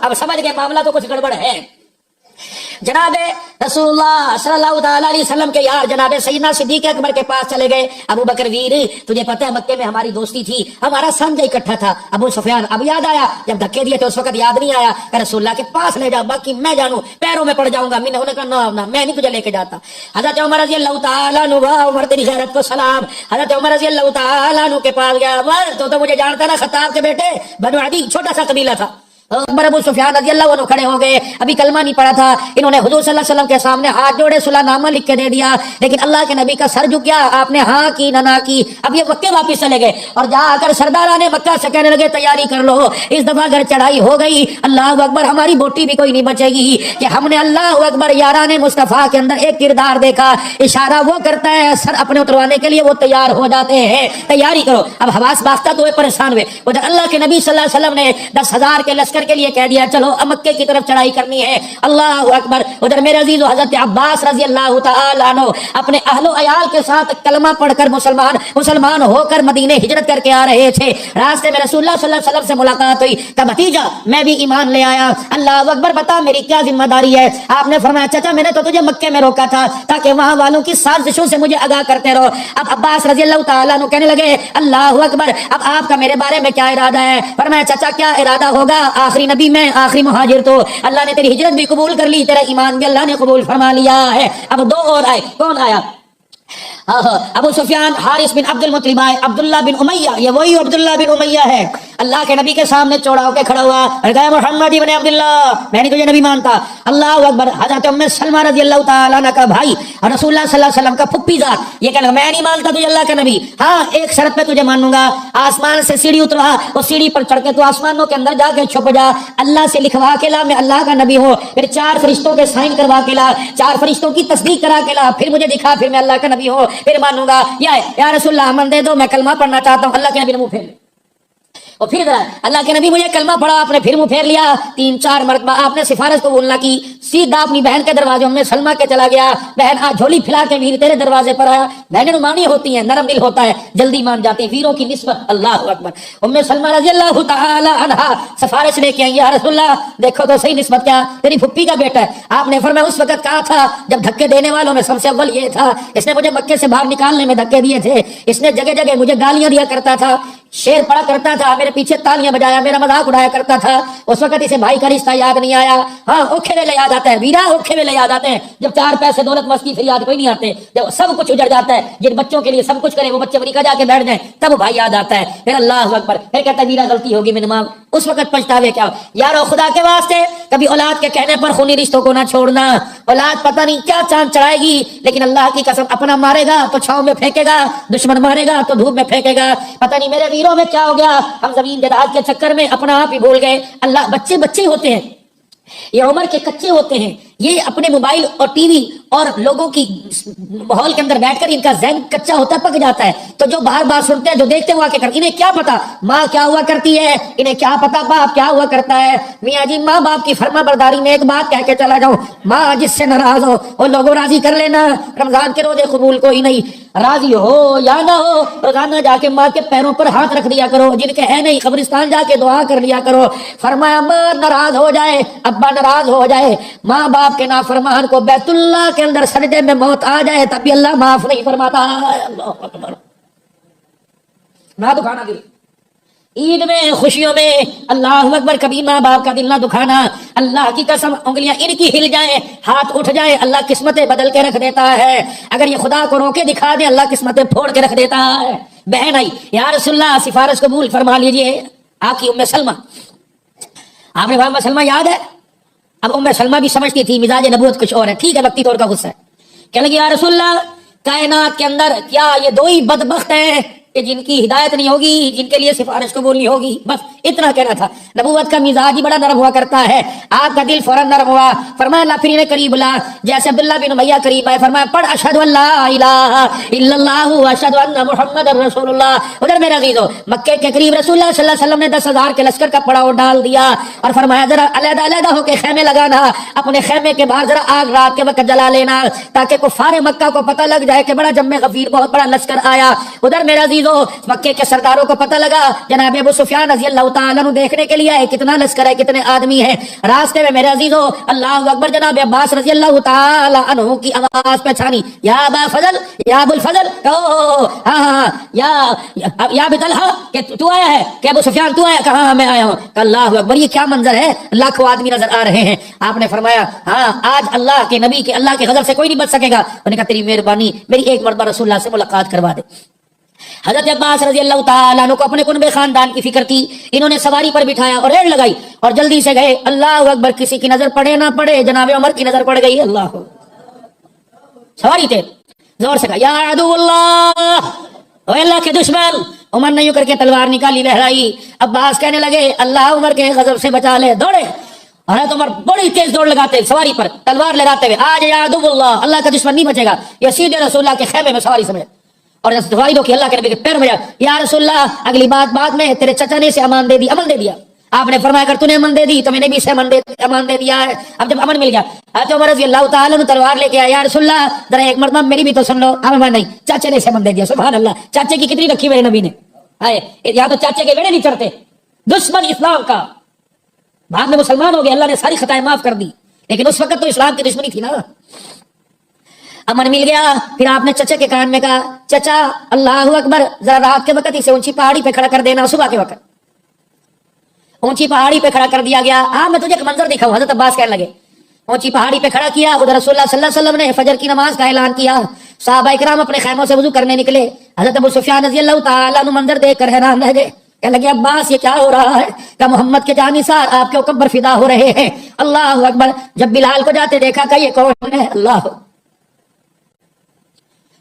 اب سمجھ گئے معاملہ تو کچھ گڑبڑ ہے. جناب رسول اللہ صلی اللہ تعالی علیہ وسلم کے یار جناب سیدنا صدیق اکبر کے پاس چلے گئے. ابو بکر ویر تجھے پتہ ہے مکے میں ہماری دوستی تھی، ہمارا سمجھ اکٹھا تھا. ابو سفیان اب یاد آیا، جب دھکے دیے تھے اس وقت یاد نہیں آیا کہ رسول اللہ کے پاس لے جاؤ، باقی میں جانوں پیروں میں پڑ جاؤں گا. میں نے کہا نہ میں نہیں تجھے لے کے جاتا. حضرت عمر رضی اللہ تعالیٰ عنہ، عمر تیری غیرت کو سلام. حضرت عمر رضی اللہ تعالیٰ عنہ کے پاس گیا. عمر تو مجھے جانتا نا، خطاب کے بیٹے، بنو عدی چھوٹا سا قبیلہ تھا. ابو سفیان رضی اللہ عنہ کھڑے ہو گئے، ابھی کلمہ نہیں پڑا تھا. انہوں نے حضور صلی اللہ علیہ وسلم کے سامنے ہاتھ جوڑے صلح نامہ لکھ کے دے دیا، لیکن اللہ کے نبی کا سر جھک گیا. آپ نے ہاں کی نہ کی. اب یہ مکے واپس چلے گئے اور جا کر سرداران مکہ سے کہنے لگے تیاری کر لو، اس دفعہ اگر چڑھائی ہو گئی اللہ اکبر ہماری بوٹی بھی کوئی نہیں بچے گی. کہ ہم نے اللہ اکبر یاران مصطفیٰ کے اندر ایک کردار دیکھا، اشارہ وہ کرتا ہے سر اپنے اتروانے کے لیے وہ تیار ہو جاتے ہیں. تیاری کرو. اب حواس باختہ تو پریشان ہوئے. ادھر اللہ کے نبی صلی اللہ علیہ وسلم نے 10,000 کے لشکر کے لیے کہہ دیا چلو مکے کی طرف چڑھائی کرنی ہے. اللہ اکبر. ادھر میرے عزیز و حضرت عباس رضی اللہ تعالی عنہ اپنے اہل و عیال کے ساتھ کلمہ پڑھ کر مسلمان ہو کر مدینے ہجرت کر کے آ رہے تھے. راستے میں رسول اللہ صلی اللہ علیہ وسلم سے ملاقات ہوئی کہ بھتیجا میں بھی ایمان لے آیا. اللہ اکبر، بتا میری کیا ذمہ داری ہے؟ آپ نے فرمایا چچا میں نے تو تجھے مکے میں روکا تھا تاکہ وہاں والوں کی سازشوں سے مجھے آگاہ کرتے رہو. اب عباس رضی اللہ تعالیٰ عنہ کہنے لگے اللہ اکبر، اب آپ کا میرے بارے میں کیا ارادہ ہے؟ فرمایا چچا کیا ارادہ ہوگا، آخری نبی میں آخری مہاجر تو اللہ نے تیری ہجرت بھی قبول کر لی، تیرا ایمان بھی اللہ نے قبول فرما لیا ہے. اب دو اور آئے. کون آیا؟ ابو سفیان، حارث بن عبد المطلب آئے، عبداللہ بن امیہ، یہ وہی عبداللہ بن امیہ ہے اللہ کے نبی کے سامنے چوڑا ہو کے کھڑا ہوا اور کہا محمد ابن عبداللہ میں نہیں تجھے نبی مانتا. اللہ اکبر. حضرت ام سلمہ رضی اللہ تعالیٰ عنہ کا بھائی اور رسول اللہ صلی اللہ علیہ وسلم کا پھپھی ذات یہ کہنا میں نہیں مانتا تجھے اللہ کا نبی, ہاں ایک شرط پہ تجھے مانوں گا, آسمان سے سیڑھی اترا, اس سیڑھی پر چڑھ کے تو آسمانوں کے اندر جا کے چھپ جا, اللہ سے لکھوا کے لا میں اللہ کا نبی ہوں, پھر 4 فرشتوں کے سائن کروا کے لا, 4 فرشتوں کی تصدیق کرا کے لا, پھر مجھے دکھا, پھر میں اللہ کا نبی ہوں, پھر مانوں گا. یا رسول اللہ امن دے دو میں کلمہ پڑھنا چاہتا ہوں. اللہ کے نبی نے منہ پھیر لیا. اور پھر اللہ کے نبی مجھے کلمہ پڑھا, آپ نے پھر منہ پھیر لیا. 3-4 مرتبہ آپ نے سفارش کو بولنا کی, سیدھا اپنی بہن کے دروازے ام سلمہ کے چلا گیا. بہن آج جھولی پھیلا کے ویر تیرے دروازے پر آیا. بہنیں رومانی ہوتی ہیں, نرم دل ہوتا ہے, جلدی مان جاتی ہیں, ویروں کی نسبت. اللہ اکبر. ام سلمہ رضی اللہ تعالی عنہا سفارش لے کے آئی, یا رسول اللہ دیکھو تو صحیح نسبت کیا, تیری پھپھی کا بیٹا ہے. آپ نے فرمایا اس وقت کہا تھا جب دھکے دینے والوں میں سب سے اول یہ تھا, اس نے مجھے مکے سے باہر نکالنے میں دھکے دیے تھے, اس نے جگہ جگہ مجھے گالیاں دیا کرتا تھا, شیر پڑا کرتا تھا, میرے پیچھے تالیاں بجایا, میرا مذاق اڑایا کرتا تھا. اس وقت اسے بھائی کا رشتہ یاد نہیں آیا. ہاں اوکھے ویلے یاد آتا ہے, ویرا اوکھے ویلے یاد آتے ہیں, جب 4 پیسے دولت مستی پھر یاد کوئی نہیں آتے. جب سب کچھ اجڑ جاتا ہے, جن بچوں کے لیے سب کچھ کرے وہ بچے امریکہ جا کے بیٹھ جائیں تب بھائی یاد آتا ہے. پھر اللہ اکبر, پھر کہتا ہے ویرا غلطی ہوگی میں معاف. اس وقت پچھتاوے کیا. یارو خدا کے واسطے کبھی اولاد کے کہنے پر خونی رشتوں کو نہ چھوڑنا. اولاد پتہ نہیں کیا چاند چڑھائے گی, لیکن اللہ کی قسم اپنا مارے گا تو چھاؤں میں پھینکے گا, دشمن مارے گا تو دھوپ میں پھینکے گا. پتہ نہیں میرے ویروں میں کیا ہو گیا, ہم زمین جائیداد کے چکر میں اپنا آپ ہی بھول گئے. اللہ بچے بچے ہوتے ہیں, یہ عمر کے کچے ہوتے ہیں, یہ اپنے موبائل اور ٹی وی اور لوگوں کی ماحول کے اندر بیٹھ کر ان کا ذہن کچا ہوتا ہے, پک جاتا ہے. تو جو باہر بات سنتے ہیں, جو دیکھتے ہیں وہ آ کے کرتے, انہیں کیا پتا ماں کیا ہوا کرتی ہے, انہیں کیا پتا باپ کیا ہوا کرتا ہے. میاں جی ماں باپ کی فرما برداری میں ایک بات کہہ کے چلا جاؤں, ماں جس سے ناراض ہو وہ لوگوں راضی کر لینا. رمضان کے روزے قبول کوئی نہیں, راضی ہو یا نہ ہو روزانہ جا کے ماں کے پیروں پر ہاتھ رکھ دیا کرو, جن کے ہے نہیں قبرستان جا کے دعا کر لیا کرو. فرمایا ماں ناراض ہو جائے, ابا ناراض ہو جائے, ماں باپ کے نافرمان کو بیت اللہ کے اندر سجدے میں موت آ جائے تب بھی اللہ معاف نہیں فرماتا. اللہ اکبر. نہ دکھانا دل عید میں خوشیوں میں, اللہ اکبر, کبھی ماں باپ کا دل نہ دکھانا. اللہ کی قسم انگلیاں ان کی ہل جائیں, ہاتھ اٹھ جائے, اللہ قسمتیں بدل کے رکھ دیتا ہے. اگر یہ خدا کو روکے دکھا دے, اللہ قسمتیں پھوڑ کے رکھ دیتا ہے. بہن آئی, یا رسول اللہ سفارش قبول فرما لیجئے. آپ کی ام سلمہ, آپ نے ام سلمہ یاد ہے. اب ام سلمہ بھی سمجھتی تھی مزاج نبوت کچھ اور ہے, ٹھیک ہے وقتی طور کا غصہ ہے. کہنے لگی یا رسول اللہ کائنات کے اندر کیا یہ 2 ہی بدبخت ہیں کہ جن کی ہدایت نہیں ہوگی, جن کے لیے سفارش قبول نہیں ہوگی. بس اتنا کہنا تھا. نبوت کا مزاج ہی بڑا نرم ہوا کرتا ہے. آپ کا دل فوراً نرم ہوا. فرمایا اللہ پھر انہیں قریب لا, جیسے عبداللہ بن امیہ قریب آئے, فرمایا پڑھ اشہد ان لا الہ الا اللہ واشہد ان محمد رسول اللہ. ادھر میرے عزیزو, مکے کے قریب رسول اللہ صلی اللہ علیہ وسلم نے 10,000 کے لشکر کا پڑاؤ ڈال دیا اور فرمایا ذرا علیحدہ علیحدہ ہو کے خیمے لگانا, اپنے خیمے کے باہر ذرا آگ رات کے وقت جلا لینا تاکہ کفار مکہ کو پتہ لگ جائے کہ بڑا جم غفیر بہت بڑا لشکر آیا. ادھر میرے عزیزو مکے کے سرداروں کو پتہ لگا جناب ابو سفیان رضی اللہ تعالیٰ عنہ دیکھنے کے لیے آئے, کتنا لشکر ہے, کتنے آدمی ہیں. راستے میں میرے عزیزو اللہ اکبر, جناب عباس رضی اللہ تعالیٰ عنہ کی آواز پہچانی, یا ابا فضل, یا ابو الفضل, ہاں یا ابی طلحہ, کہ تو آیا ہے, کہ ابو سفیان تو آیا, کہا میں آیا ہوں. اللہ اکبر, یہ کیا منظر ہے, لاکھوں آدمی نظر آ رہے ہیں. آپ نے فرمایا ہاں آج اللہ کے نبی کے اللہ کے غضب سے کوئی نہیں بچ سکے گا. انہوں نے کہا تیری مہربانی, میری ایک مرتبہ رسول اللہ سے ملاقات کروا دے. حضرت عباس رضی اللہ تعالیٰ عنہ کو اپنے کنبے خاندان کی فکر تھی. انہوں نے سواری پر بٹھایا اور ریڑھ لگائی اور جلدی سے گئے. اللہ اکبر, کسی کی نظر پڑے نہ پڑے, جناب عمر کی نظر پڑ گئی. اللہ سواری تھے, زور سے کہا یا عدو اللہ, اے اللہ کے دشمن. عمر نے یوں کر کے تلوار نکالی, لہرائی. عباس کہنے لگے اللہ عمر کے غضب سے بچا لے. دوڑے, حضرت عمر بڑی تیز دوڑ لگاتے سواری پر تلوار لہراتے ہوئے, آج یا عدو اللہ, اللہ کا دشمن نہیں بچے گا. یہ سیدھے رسول اللہ کے خیمے میں سواری سمجھے اور دعائی دو کہ اللہ کے نبی کے پیر میں جا, یا رسول اللہ اگلی بات بعد میں, تیرے چچا نے اسے امان دے دی, امن دے دیا. آپ نے فرمایا اگر تو نے امن دے دی تو میں نے بھی اسے امان دے دیا ہے. اب جب امن مل گیا, حضرت عمر رضی اللہ تعالیٰ عنہ تلوار لے کے آیا, یا رسول اللہ ذرا ایک مرتبہ میری بھی تو سن لو. ہمیں نہیں, چاچے نے اسے امن دے دیا. سبحان اللہ, چاچے کی کتنی رکھی میرے نبی نے. آئے یا تو چاچے کے بیڑے نہیں چڑھتے. دشمن اسلام کا, بعد میں مسلمان ہو گئے, اللہ نے ساری خطائیں معاف کر دی, لیکن اس وقت تو اسلام کی دشمنی تھی نا. امن مل گیا. پھر آپ نے چچا کے کان میں کہا, چچا اللہ اکبر, ذرا رات کے وقت اسے اونچی پہاڑی پہ کھڑا کر دینا. صبح کے وقت اونچی پہاڑی پہ کھڑا کر دیا گیا. ہاں میں تجھے ایک منظر دکھاؤں. حضرت عباس کہنے لگے, اونچی پہاڑی پہ کھڑا کیا. ادھر رسول اللہ صلی اللہ علیہ وسلم نے فجر کی نماز کا اعلان کیا. صحابہ کرام اپنے خیموں سے وضو کرنے نکلے. حضرت ابو سفیان رضی اللہ تعالیٰ عنہ منظر دیکھ کر حیران رہ گئے. کہنے لگے عباس یہ کیا ہو رہا ہے؟ کہ محمد کے جانثار آپ کے اوپر فدا ہو رہے ہیں۔ اللہ اکبر۔ جب بلال کو جاتے دیکھا کہ یہ کون ہے؟ اللہ۔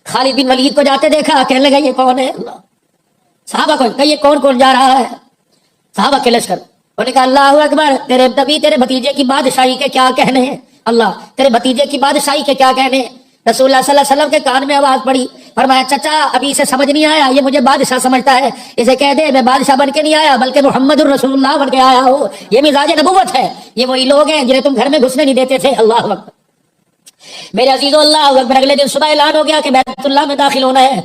خالد بن ولید کو جاتے دیکھا، کہنے لگا یہ کون ہے؟ اللہ۔ صحابہ کو کہ یہ کون جا رہا ہے؟ صحابہ کے لشکر انہوں نے کہا اللہ اکبر، تیرے نبی تیرے بھتیجے کی بادشاہی کے کیا کہنے ہیں؟ اللہ، تیرے بھتیجے کی بادشاہی کے کیا کہنے ہیں؟ رسول اللہ صلی اللہ علیہ وسلم کے کان میں آواز پڑی، فرمایا چچا ابھی اسے سمجھ نہیں آیا، یہ مجھے بادشاہ سمجھتا ہے، اسے کہہ دے میں بادشاہ بن کے نہیں آیا بلکہ محمد الرسول اللہ بن کے آیا ہوں۔ یہ مزاج نبوت ہے، یہ وہی لوگ ہیں جنہیں تم گھر میں گھسنے نہیں دیتے تھے۔ اللہ اکبر۔ میرے عزیزو اللہ اکبر، اگلے دن صبح اعلان ہو گیا کہ بیت اللہ میں داخل ہونا ہے۔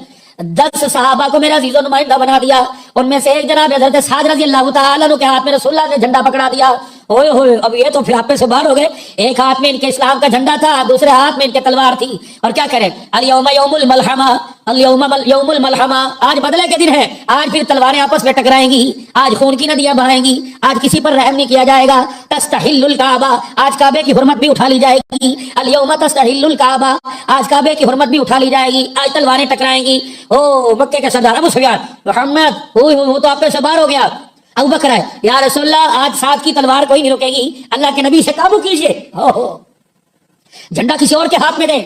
10 صحابہ کو میرا عزیزو نمائندہ بنا دیا، ان میں سے ایک جناب حضرت سعد رضی اللہ تعالیٰ عنہ کے ہاتھ میں رسول اللہ نے جھنڈا پکڑا دیا۔ ہوئے ہوئے، اب یہ تو پھر آپ سے باہر ہو گئے، ایک ہاتھ میں ان کے اسلام کا جھنڈا تھا، دوسرے ہاتھ میں ان کے تلوار تھی، اور کیا کریں؟ الیوم یوم الملحمہ، الیوم یوم الملحمہ، آج بدلے کے دن ہے، آج پھر تلواریں آپس میں ٹکرائیں گی، آج خون کی ندیاں بہائیں گی، آج کسی پر رحم نہیں کیا جائے گا۔ تستحل الکعبہ، آج کعبے کی حرمت بھی اٹھا لی جائے گی، الیوم تستحل الکعبہ، آج کعبے کی حرمت بھی اٹھا لی جائے گی، آج تلواریں ٹکرائیں گی۔ او مکے کے سردار ابو سفیان، محمد وہ تو آپ پہ سے باہر ہو گیا۔ ابو بکر ہے، یا رسول اللہ آج ساتھ کی تلوار کوئی نہیں روکے گی، اللہ کے نبی سے قابو کیجئے، جھنڈا کسی اور کے ہاتھ میں دیں۔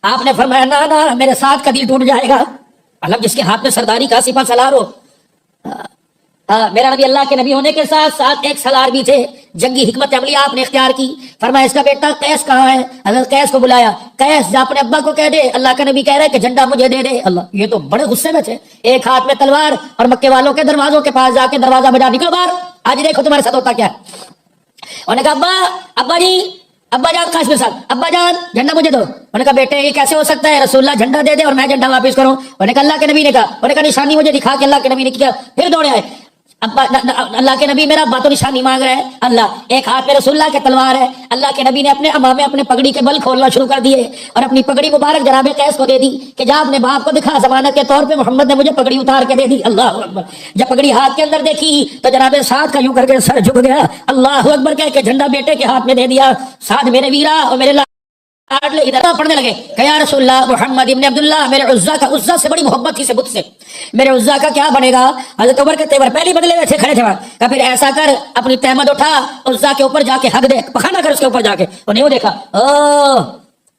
آپ نے فرمایا نہ نہ، میرے ساتھ کا دل ٹوٹ جائے گا، اللہ جس کے ہاتھ میں سرداری کا سپہ سالار ہو۔ میرا نبی اللہ کے نبی ہونے کے ساتھ ساتھ ایک سالار بھی تھے، جنگی حکمت عملی آپ نے اختیار کی، فرمایا اس کا بیٹا قیس کہاں ہے؟ حضرت قیس کو بلایا، قیس جا اپنے ابا کو کہہ دے اللہ کا نبی کہہ رہے کہ جھنڈا مجھے دے دے۔ اللہ، یہ تو بڑے غصے میں تھے، ایک ہاتھ میں تلوار اور مکے والوں کے دروازوں کے پاس جا کے دروازہ بجا نکلو باہر، آج دیکھو تمہارے ساتھ ہوتا کیا ہے۔ انہوں نے کہا ابا جی، ابا جان خاص کے ساتھ، ابا جان جھنڈا مجھے دو۔ انہوں نے کہا بیٹے یہ کیسے ہو سکتا ہے؟ رسول اللہ جھنڈا دے دے اور میں جھنڈا واپس کروں۔ انہوں نے کہا اللہ کے نبی نے کہا، انہوں نے کہا نشانی مجھے دکھا کے اللہ کے نبی نے کیا، پھر دوڑے آئے۔ ابا اللہ کے نبی میرا ابا تو نشانی مانگ رہے ہیں، اللہ ایک ہاتھ میں رسول اللہ کے تلوار ہے، اللہ کے نبی نے اپنے امامے اپنے پگڑی کے بل کھولنا شروع کر دیے اور اپنی پگڑی مبارک جناب قیس کو دے دی کہ جا اپنے باپ کو دکھا، ضمانت کے طور پہ محمد نے مجھے پگڑی اتار کے دے دی۔ اللہ اکبر۔ جب پگڑی ہاتھ کے اندر دیکھی تو جناب سعد کا یوں کر کے سر جھک گیا، اللہ اکبر کہہ کے جھنڈا بیٹے کے ہاتھ میں دے دیا۔ سعد میرے ویرا اور میرے ادھر پڑھنے لگے کہ یا رسول اللہ محمد ابن عبداللہ، میرے عزا کا، عزا سے بڑی محبت تھی سے بت سے، میرے عزا کا کیا بنے گا؟ حضرت عمر کے تیور پہلی بدلے ہوئے تھے، کھڑے تھے وہاں، کہ پھر ایسا کر اپنی تہمت اٹھا، عزا کے اوپر جا کے حق دے، پخانا کر اس کے اوپر جا کے۔ انہیں وہ دیکھا، او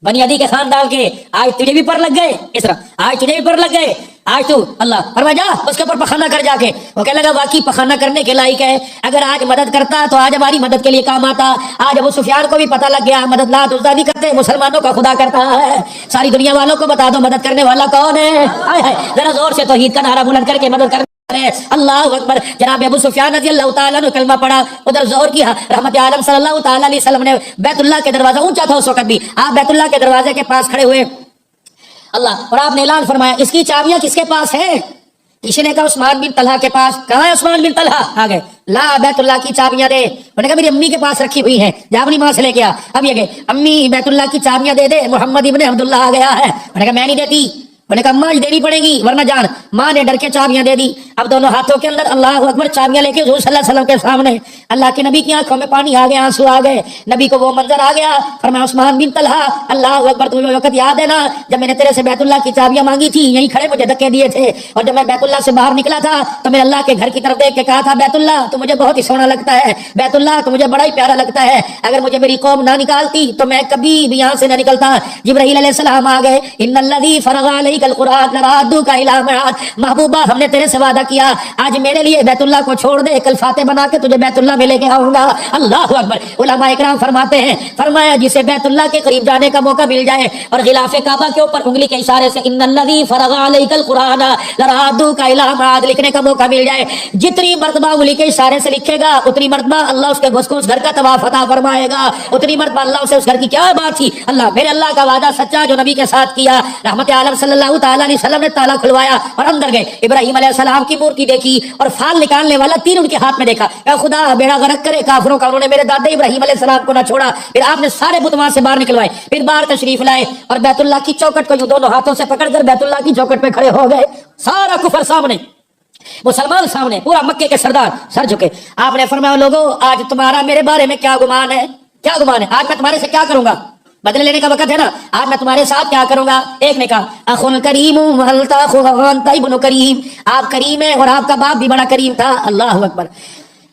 بنی عدی کے خاندان کے، آج تجھے بھی پر لگ گئے، اس طرح آج تجھے بھی پر لگ گئے، آج تو اللہ فرمایا جا اس کے اوپر پخانا کر جا کے۔ وہ کہنے لگا واقعی پخانا کرنے کے لائق ہے، اگر آج مدد کرتا تو آج ہماری مدد کے لیے کام آتا۔ آج ابو سفیان کو بھی پتہ لگ گیا مدد لات عزا نہیں کرتے، مسلمانوں کا خدا کرتا ہے، ساری دنیا والوں کو بتا دو مدد کرنے والا کون ہے۔ ذرا زور سے توحید کا نعرہ بلند کر کے مدد کر اللہ اکبر۔ جناب ابو سفیان رضی اللہ تعالیٰ نے کلمہ پڑھا، ادھر ظہر کیا، رحمت عالم صلی اللہ تعالیٰ علیہ وسلم نے بیت اللہ کے دروازہ اونچا تھا اس وقت بھی، آپ بیت اللہ کے دروازے کے پاس کھڑے ہوئے اللہ، اور آپ نے اعلان فرمایا اس کی چابیاں کس کے پاس ہیں؟ کسی نے کہا عثمان بن طلحہ کے پاس۔ کہاں ہے عثمان بن طلحہ؟ آ گئے، لا بیت اللہ کی چابیاں دے۔ انہوں نے کہا میری امی کے پاس رکھی ہوئی ہیں، جا اپنی ماں سے لے کے آ۔ اب یہ گئے، امی بیت اللہ کی چابیاں دے دے، محمد ابن عبداللہ آ گیا ہے۔ انہوں نے کہا میں نہیں دیتی۔ انہوں نے کہا ماں دینی پڑے گی ورنہ جان۔ ماں نے ڈر کے چابیاں دے دی۔ اب دونوں ہاتھوں کے اندر اللہ اکبر چابیاں لے کے حضور صلی اللہ علیہ وسلم کے سامنے، اللہ کے نبی کی آنکھوں میں پانی آ گیا، آنسو آ گئے، نبی کو وہ منظر آ گیا۔ فرمایا عثمان بن طلحہ، اللہ اکبر تمہیں وقت یاد ہے نا جب میں نے تیرے سے بیت اللہ کی چابیاں مانگی تھی، یہیں کھڑے مجھے دھکے دیے تھے، اور جب میں بیت اللہ سے باہر نکلا تھا تو میں اللہ کے گھر کی طرف دیکھ کے کہا تھا بیت اللہ تو مجھے بہت ہی سونا لگتا ہے، بیت اللہ تو مجھے بڑا ہی پیارا لگتا ہے، اگر مجھے میری قوم نہ نکالتی تو میں کبھی بھی یہاں سے نہ نکلتا۔ جبرائیل علیہ السلام آ گئے، ان الذی فرغ علیک القرآن لرادوک الی معاد، محبوبہ ہم نے تیرے سے وعدہ کیا آج میرے لیے بیت اللہ کو چھوڑ دے، کل فاتح بنا کے تجھے بیت اللہ میں لے کے آؤں گا۔ اللہ اکبر۔ علماء اکرام فرماتے ہیں، فرمایا جسے بیت اللہ کے قریب جانے کا موقع مل جائے اور غلاف کعبہ کے اوپر انگلی کے اشارے سے ان الذی فرغ علیک القرآن لرادوک الی معاد لکھنے کا موقع مل جائے، جتنی مرتبہ انگلی کے اشارے سے لکھے گا اتنی مرتبہ اللہ اس کے اس گھر کا طواف عطا فرمائے گا، اتنی مرتبہ اللہ اسے اس گھر کی کیا بات تھی، اللہ میرے اللہ کا وعدہ سچا جو نبی کے ساتھ کیا۔ رحمت عالم صلی اللہ تعالیٰ علیہ وسلم نے تالا کھلوایا اور اندر گئے، ابراہیم علیہ السلام کی مورتی دیکھی اور فال نکالنے والا تیر ان کے ہاتھ میں دیکھا، اے خدا بیڑا غرق کرے کافروں کا، انہوں نے میرے دادا ابراہیم علیہ السلام کو نہ چھوڑا۔ پھر آپ نے سارے بت وہاں سے باہر نکلوائے، پھر باہر تشریف لائے اور بیت اللہ کی چوکٹ کو یوں دونوں ہاتھوں سے پکڑ کر بیت اللہ کی چوکٹ پہ کھڑے ہو گئے، سارا کفر سامنے، مسلمان سامنے، پورا مکے کے سردار سر جھکے۔ آپ نے فرمایا لوگوں آج تمہارا میرے بارے میں کیا گمان ہے؟ کیا گمان ہے؟ آج میں تمہارے سے کیا کروں گا؟ بدلے لینے کا وقت ہے نا، آج میں تمہارے ساتھ کیا کروں گا. ایک نے کہا اخن کریم ابن کریم، آپ کریم ہیں اور آپ کا باپ بھی بڑا کریم تھا. اللہ اکبر.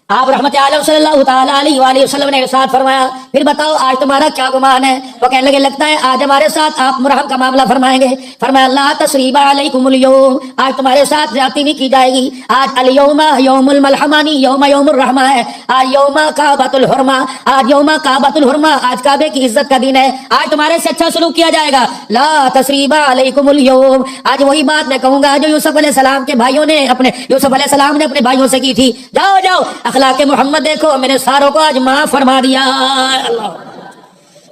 آپ رحمت عالم صلی اللہ تعالیٰ علیہ وآلہ وسلم نے ارشاد فرمایا پھر بتاؤ آج تمہارا کیا گمان ہے؟ وہ کہنے لگے لگتا ہے آج ہمارے ساتھ آپ مرحم کا معاملہ فرمائیں گے. فرمایا اللہ تسریب علیکم اليوم، آج تمہارے ساتھ زیادتی نہیں کی جائے گی. آج الیوم یوم الملحمانی یوم الرحمہ ہے. آج یوم کعبۃ الحرمہ، آج یوم کعبۃ الحرمہ، آج کعبے کی عزت کا دن ہے. آج تمہارے سے اچھا سلوک کیا جائے گا. لا تسریب علیکم اليوم، آج وہی بات میں کہوں گا جو یوسف علیہ السلام کے بھائیوں نے یوسف علیہ السلام نے اپنے بھائیوں سے کی تھی. جاؤ جاؤ اخلاق محمد دیکھو، میں نے ساروں کو آج معاف فرما دیا. اللہ.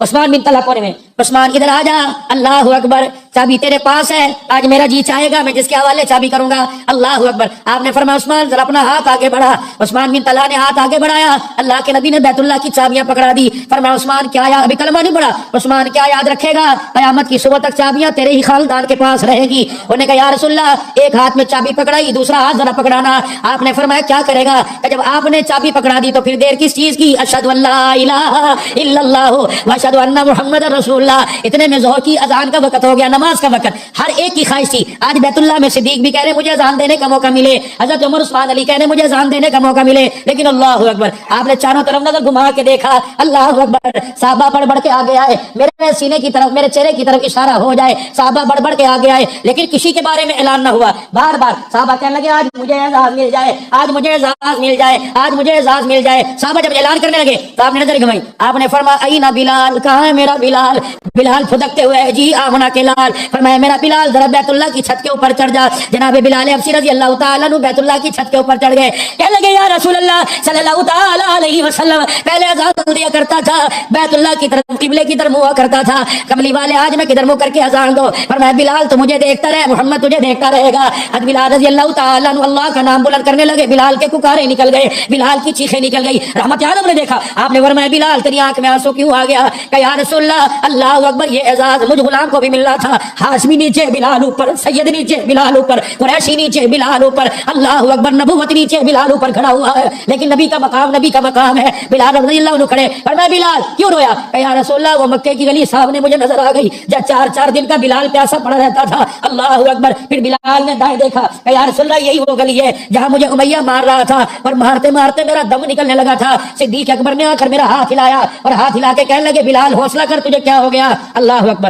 عثمان بن طلحہ کونے میں، عثمان ادھر آ جا. اللہ اکبر. چابی تیرے پاس ہے، آج میرا جی چاہے گا میں جس کے حوالے چابی کروں گا. اللہ اکبر. آپ نے فرمایا عثمان ذرا اپنا ہاتھ آگے بڑھا. عثمان بن طلحہ نے ہاتھ آگے بڑھایا. اللہ کے نبی نے بیت اللہ کی چابیاں پکڑا دی. فرمایا عثمان کیا ابھی کلمہ نہیں پڑھا. عثمان کیا یاد رکھے گا؟ قیامت کی صبح تک چابیاں تیرے ہی خاندان کے پاس رہے گی. انہوں نے کہا یا رسول اللہ ایک ہاتھ میں چابی پکڑائی، دوسرا ہاتھ ذرا پکڑانا. آپ نے فرمایا کیا کرے گا؟ کہ جب آپ نے چابی پکڑا دی تو پھر دیر کس چیز کی؟ اشہد ان لا الہ الا اللہ واشہد ان محمد رسول اللہ. اتنے میں ظہر کی اذان کا وقت ہو گیا، نماز کا وقت. ہر ایک کی خواہش تھی آج بیت اللہ میں صدیق بھی کہہ رہے مجھے اذان دینے کا موقع ملے، حضرت عمر عثمان علی کہہ رہے مجھے اذان دینے کا موقع ملے. لیکن اللہ اکبر آپ نے چاروں طرف نظر گھما کے دیکھا. اللہ اکبر. صحابہ بڑھ کے آگے آئے، میرے سینے کی طرف میرے چہرے کی طرف اشارہ ہو جائے. صحابہ بڑھ کے آگے آئے لیکن کسی کے بارے میں اعلان نہ ہوا. بار بار صحابہ کہنے لگے آج مجھے اعزاز مل جائے، آج مجھے اعزاز مل جائے، آج مجھے اعزاز مل جائے. صحابہ جب اعلان کرنے لگے تو آپ نے نظر گھمائی. آپ نے فرمایا اینا بلال، کہاں ہے میرا بلال؟ بلال پھدکتے ہوئے جی آمنہ کے لال. فرمایا میرا بلال ذرا بیت اللہ کی چھت کے اوپر چڑھ جا. جناب بلال حبشی رضی اللہ تعالیٰ عنہ بیت اللہ کی چھت کے اوپر چڑھ گئے. کہنے لگے یا رسول اللہ صلی اللہ تعالیٰ علیہ وسلم پہلے اذان دیا کرتا تھا بیت اللہ کی طرف، قبلے کی طرف منہ کرتا تھا. کملی والے آج میں کدھر منہ کر کے اذان دو؟ فرمایا بلال تو مجھے دیکھتا رہے، محمد تجھے دیکھتا رہے گا. حضرت بلال رضی اللہ تعالیٰ عنہ اللہ کا نام بلند کرنے لگے. بلال کے پکارے نکل گئے، بلال کی چیخیں نکل گئی. رحمت عالم نے دیکھا. آپ نے فرمایا بلال تیری آنکھ میں آنسو کیوں آ گیا؟ کہ یا رسول اللہ اللہ اکبر یہ اعزاز مجھ غلام کو بھی ملنا تھا. ہاشمی نیچے بلال اوپر، سید نیچے بلال اوپر، قریشی نیچے بلال اوپر. اللہ اکبر. نبوت نیچے بلال اوپر کھڑا ہوا ہے لیکن نبی کا مقام ہے. بلال رضی اللہ عنہ کھڑے. فرمایا بلال کیوں رویا؟ کہ یا رسول اللہ وہ مکے کی گلی سامنے مجھے نظر آ گئی جب 4 دن کا بلال پیاسا پڑا رہتا تھا. اللہ اکبر. پھر بلال نے دائیں دیکھا کہ یا رسول اللہ یہی وہ گلی ہے جہاں مجھے امیہ مار رہا تھا اور مارتے مارتے میرا دم نکلنے لگا تھا. صدیق اکبر نے آ کر میرا ہاتھ ہلایا اور ہاتھ ہلا کے کہنے لگے بلال حوصلہ کر، تجھے کیا ہو گیا؟ اللہ اکبر.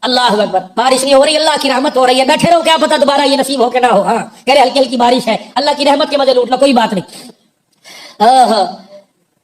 اللہ اکبر. بارش نہیں ہو رہی، اللہ کی رحمت ہو رہی ہے. بیٹھے رہو، کیا پتا دوبارہ یہ نصیب ہو کے نہ ہو. ہاں کہہ رہے ہلکی ہلکی بارش ہے، اللہ کی رحمت کے مزے لوٹ لو، کوئی بات نہیں.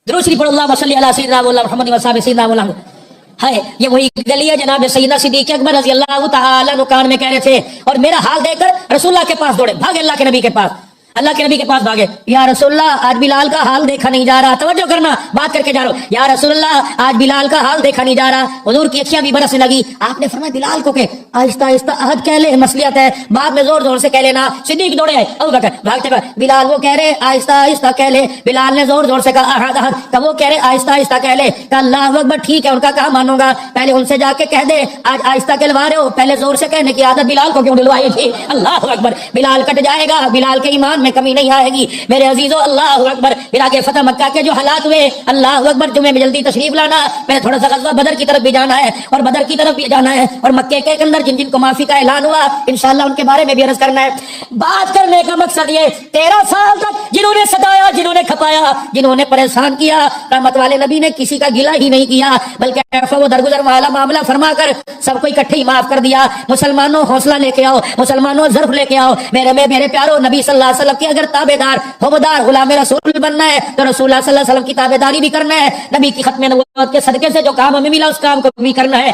درود شریف پڑھو. اللہم صلی علی سیدنا محمد و صحابہ سیدنا محمد. ہے یہ وہی گلی ہے جناب سیدنا صدیق اکبر رضی اللہ تعالیٰ عنہ کان میں کہہ رہے تھے اور میرا حال دیکھ کر رسول اللہ کے پاس دوڑے، بھاگے اللہ کے نبی کے پاس. اللہ کے نبی کے پاس بھاگے. یا رسول اللہ آج بلال کا حال دیکھا نہیں جا رہا. توجہ کرنا، بات کر کے جا رہا ہوں. یا رسول اللہ آج بلال کا حال دیکھا نہیں جا رہا. حضور کی اکھیاں بھی برسنے لگی. آپ نے فرمایا بلال کو کہ آہستہ آہستہ عہد کہہ لے، مصلیحت ہے، بعد میں زور زور سے کہہ لینا. صدیق دوڑے آئے، ابو بکر بھاگتے ہوئے. بلال وہ کہہ رہے آہستہ آہستہ کہہ لے. بلال نے زور زور سے کہا عہد عہد. کہ وہ کہہ رہے آہستہ آہستہ کہہ لے. کہ اللہ اکبر ٹھیک ہے، ان کا کہا مانوں گا. پہلے ان سے جا کے کہہ دے آج آہستہ کہلوا رہے ہو، پہلے زور سے کہنے کی عادت بلال کو کیوں دلوائی تھی؟ اللہ اکبر. بلال کٹ جائے گا، بلال کے ایمان میں کمی نہیں آئے گی میرے عزیزو. اللہ اکبر. پھر آگے فتح مکہ کے جو حالات ہوئے، اللہ اکبر. تمہیں میں جلدی تشریف لانا، میں تھوڑا سا غزوہ بدر کی طرف بھی جانا ہے اور بدر کی طرف بھی جانا ہے اور مکے کے اندر جن جن کو معافی کا اعلان ہوا انشاءاللہ ان کے بارے میں بھی عرض کرنا ہے. بات کرنے کا مقصد یہ 13 سال تک جنہوں نے ستایا، جنہوں نے کھپایا، جنہوں نے پریشان کیا، رحمت والے نبی نے کسی کا گلہ ہی نہیں کیا بلکہ عفو و درگزر والا معاملہ فرما کر سب کو اکٹھے ہی معاف کر دیا. مسلمانوں حوصلہ لے کے آؤ، مسلمانوں ظرف لے کے آؤ. میرے پیارو نبی صلی اللہ علیہ وسلم کی اگر تابع دار حومدار غلام رسول بننا ہے تو رسول اللہ صلی اللہ علیہ وسلم کی تابع داری بھی کرنا ہے. نبی کی ختم نبوت کے صدقے سے جو کام ہمیں ملا اس کام کو بھی کرنا ہے.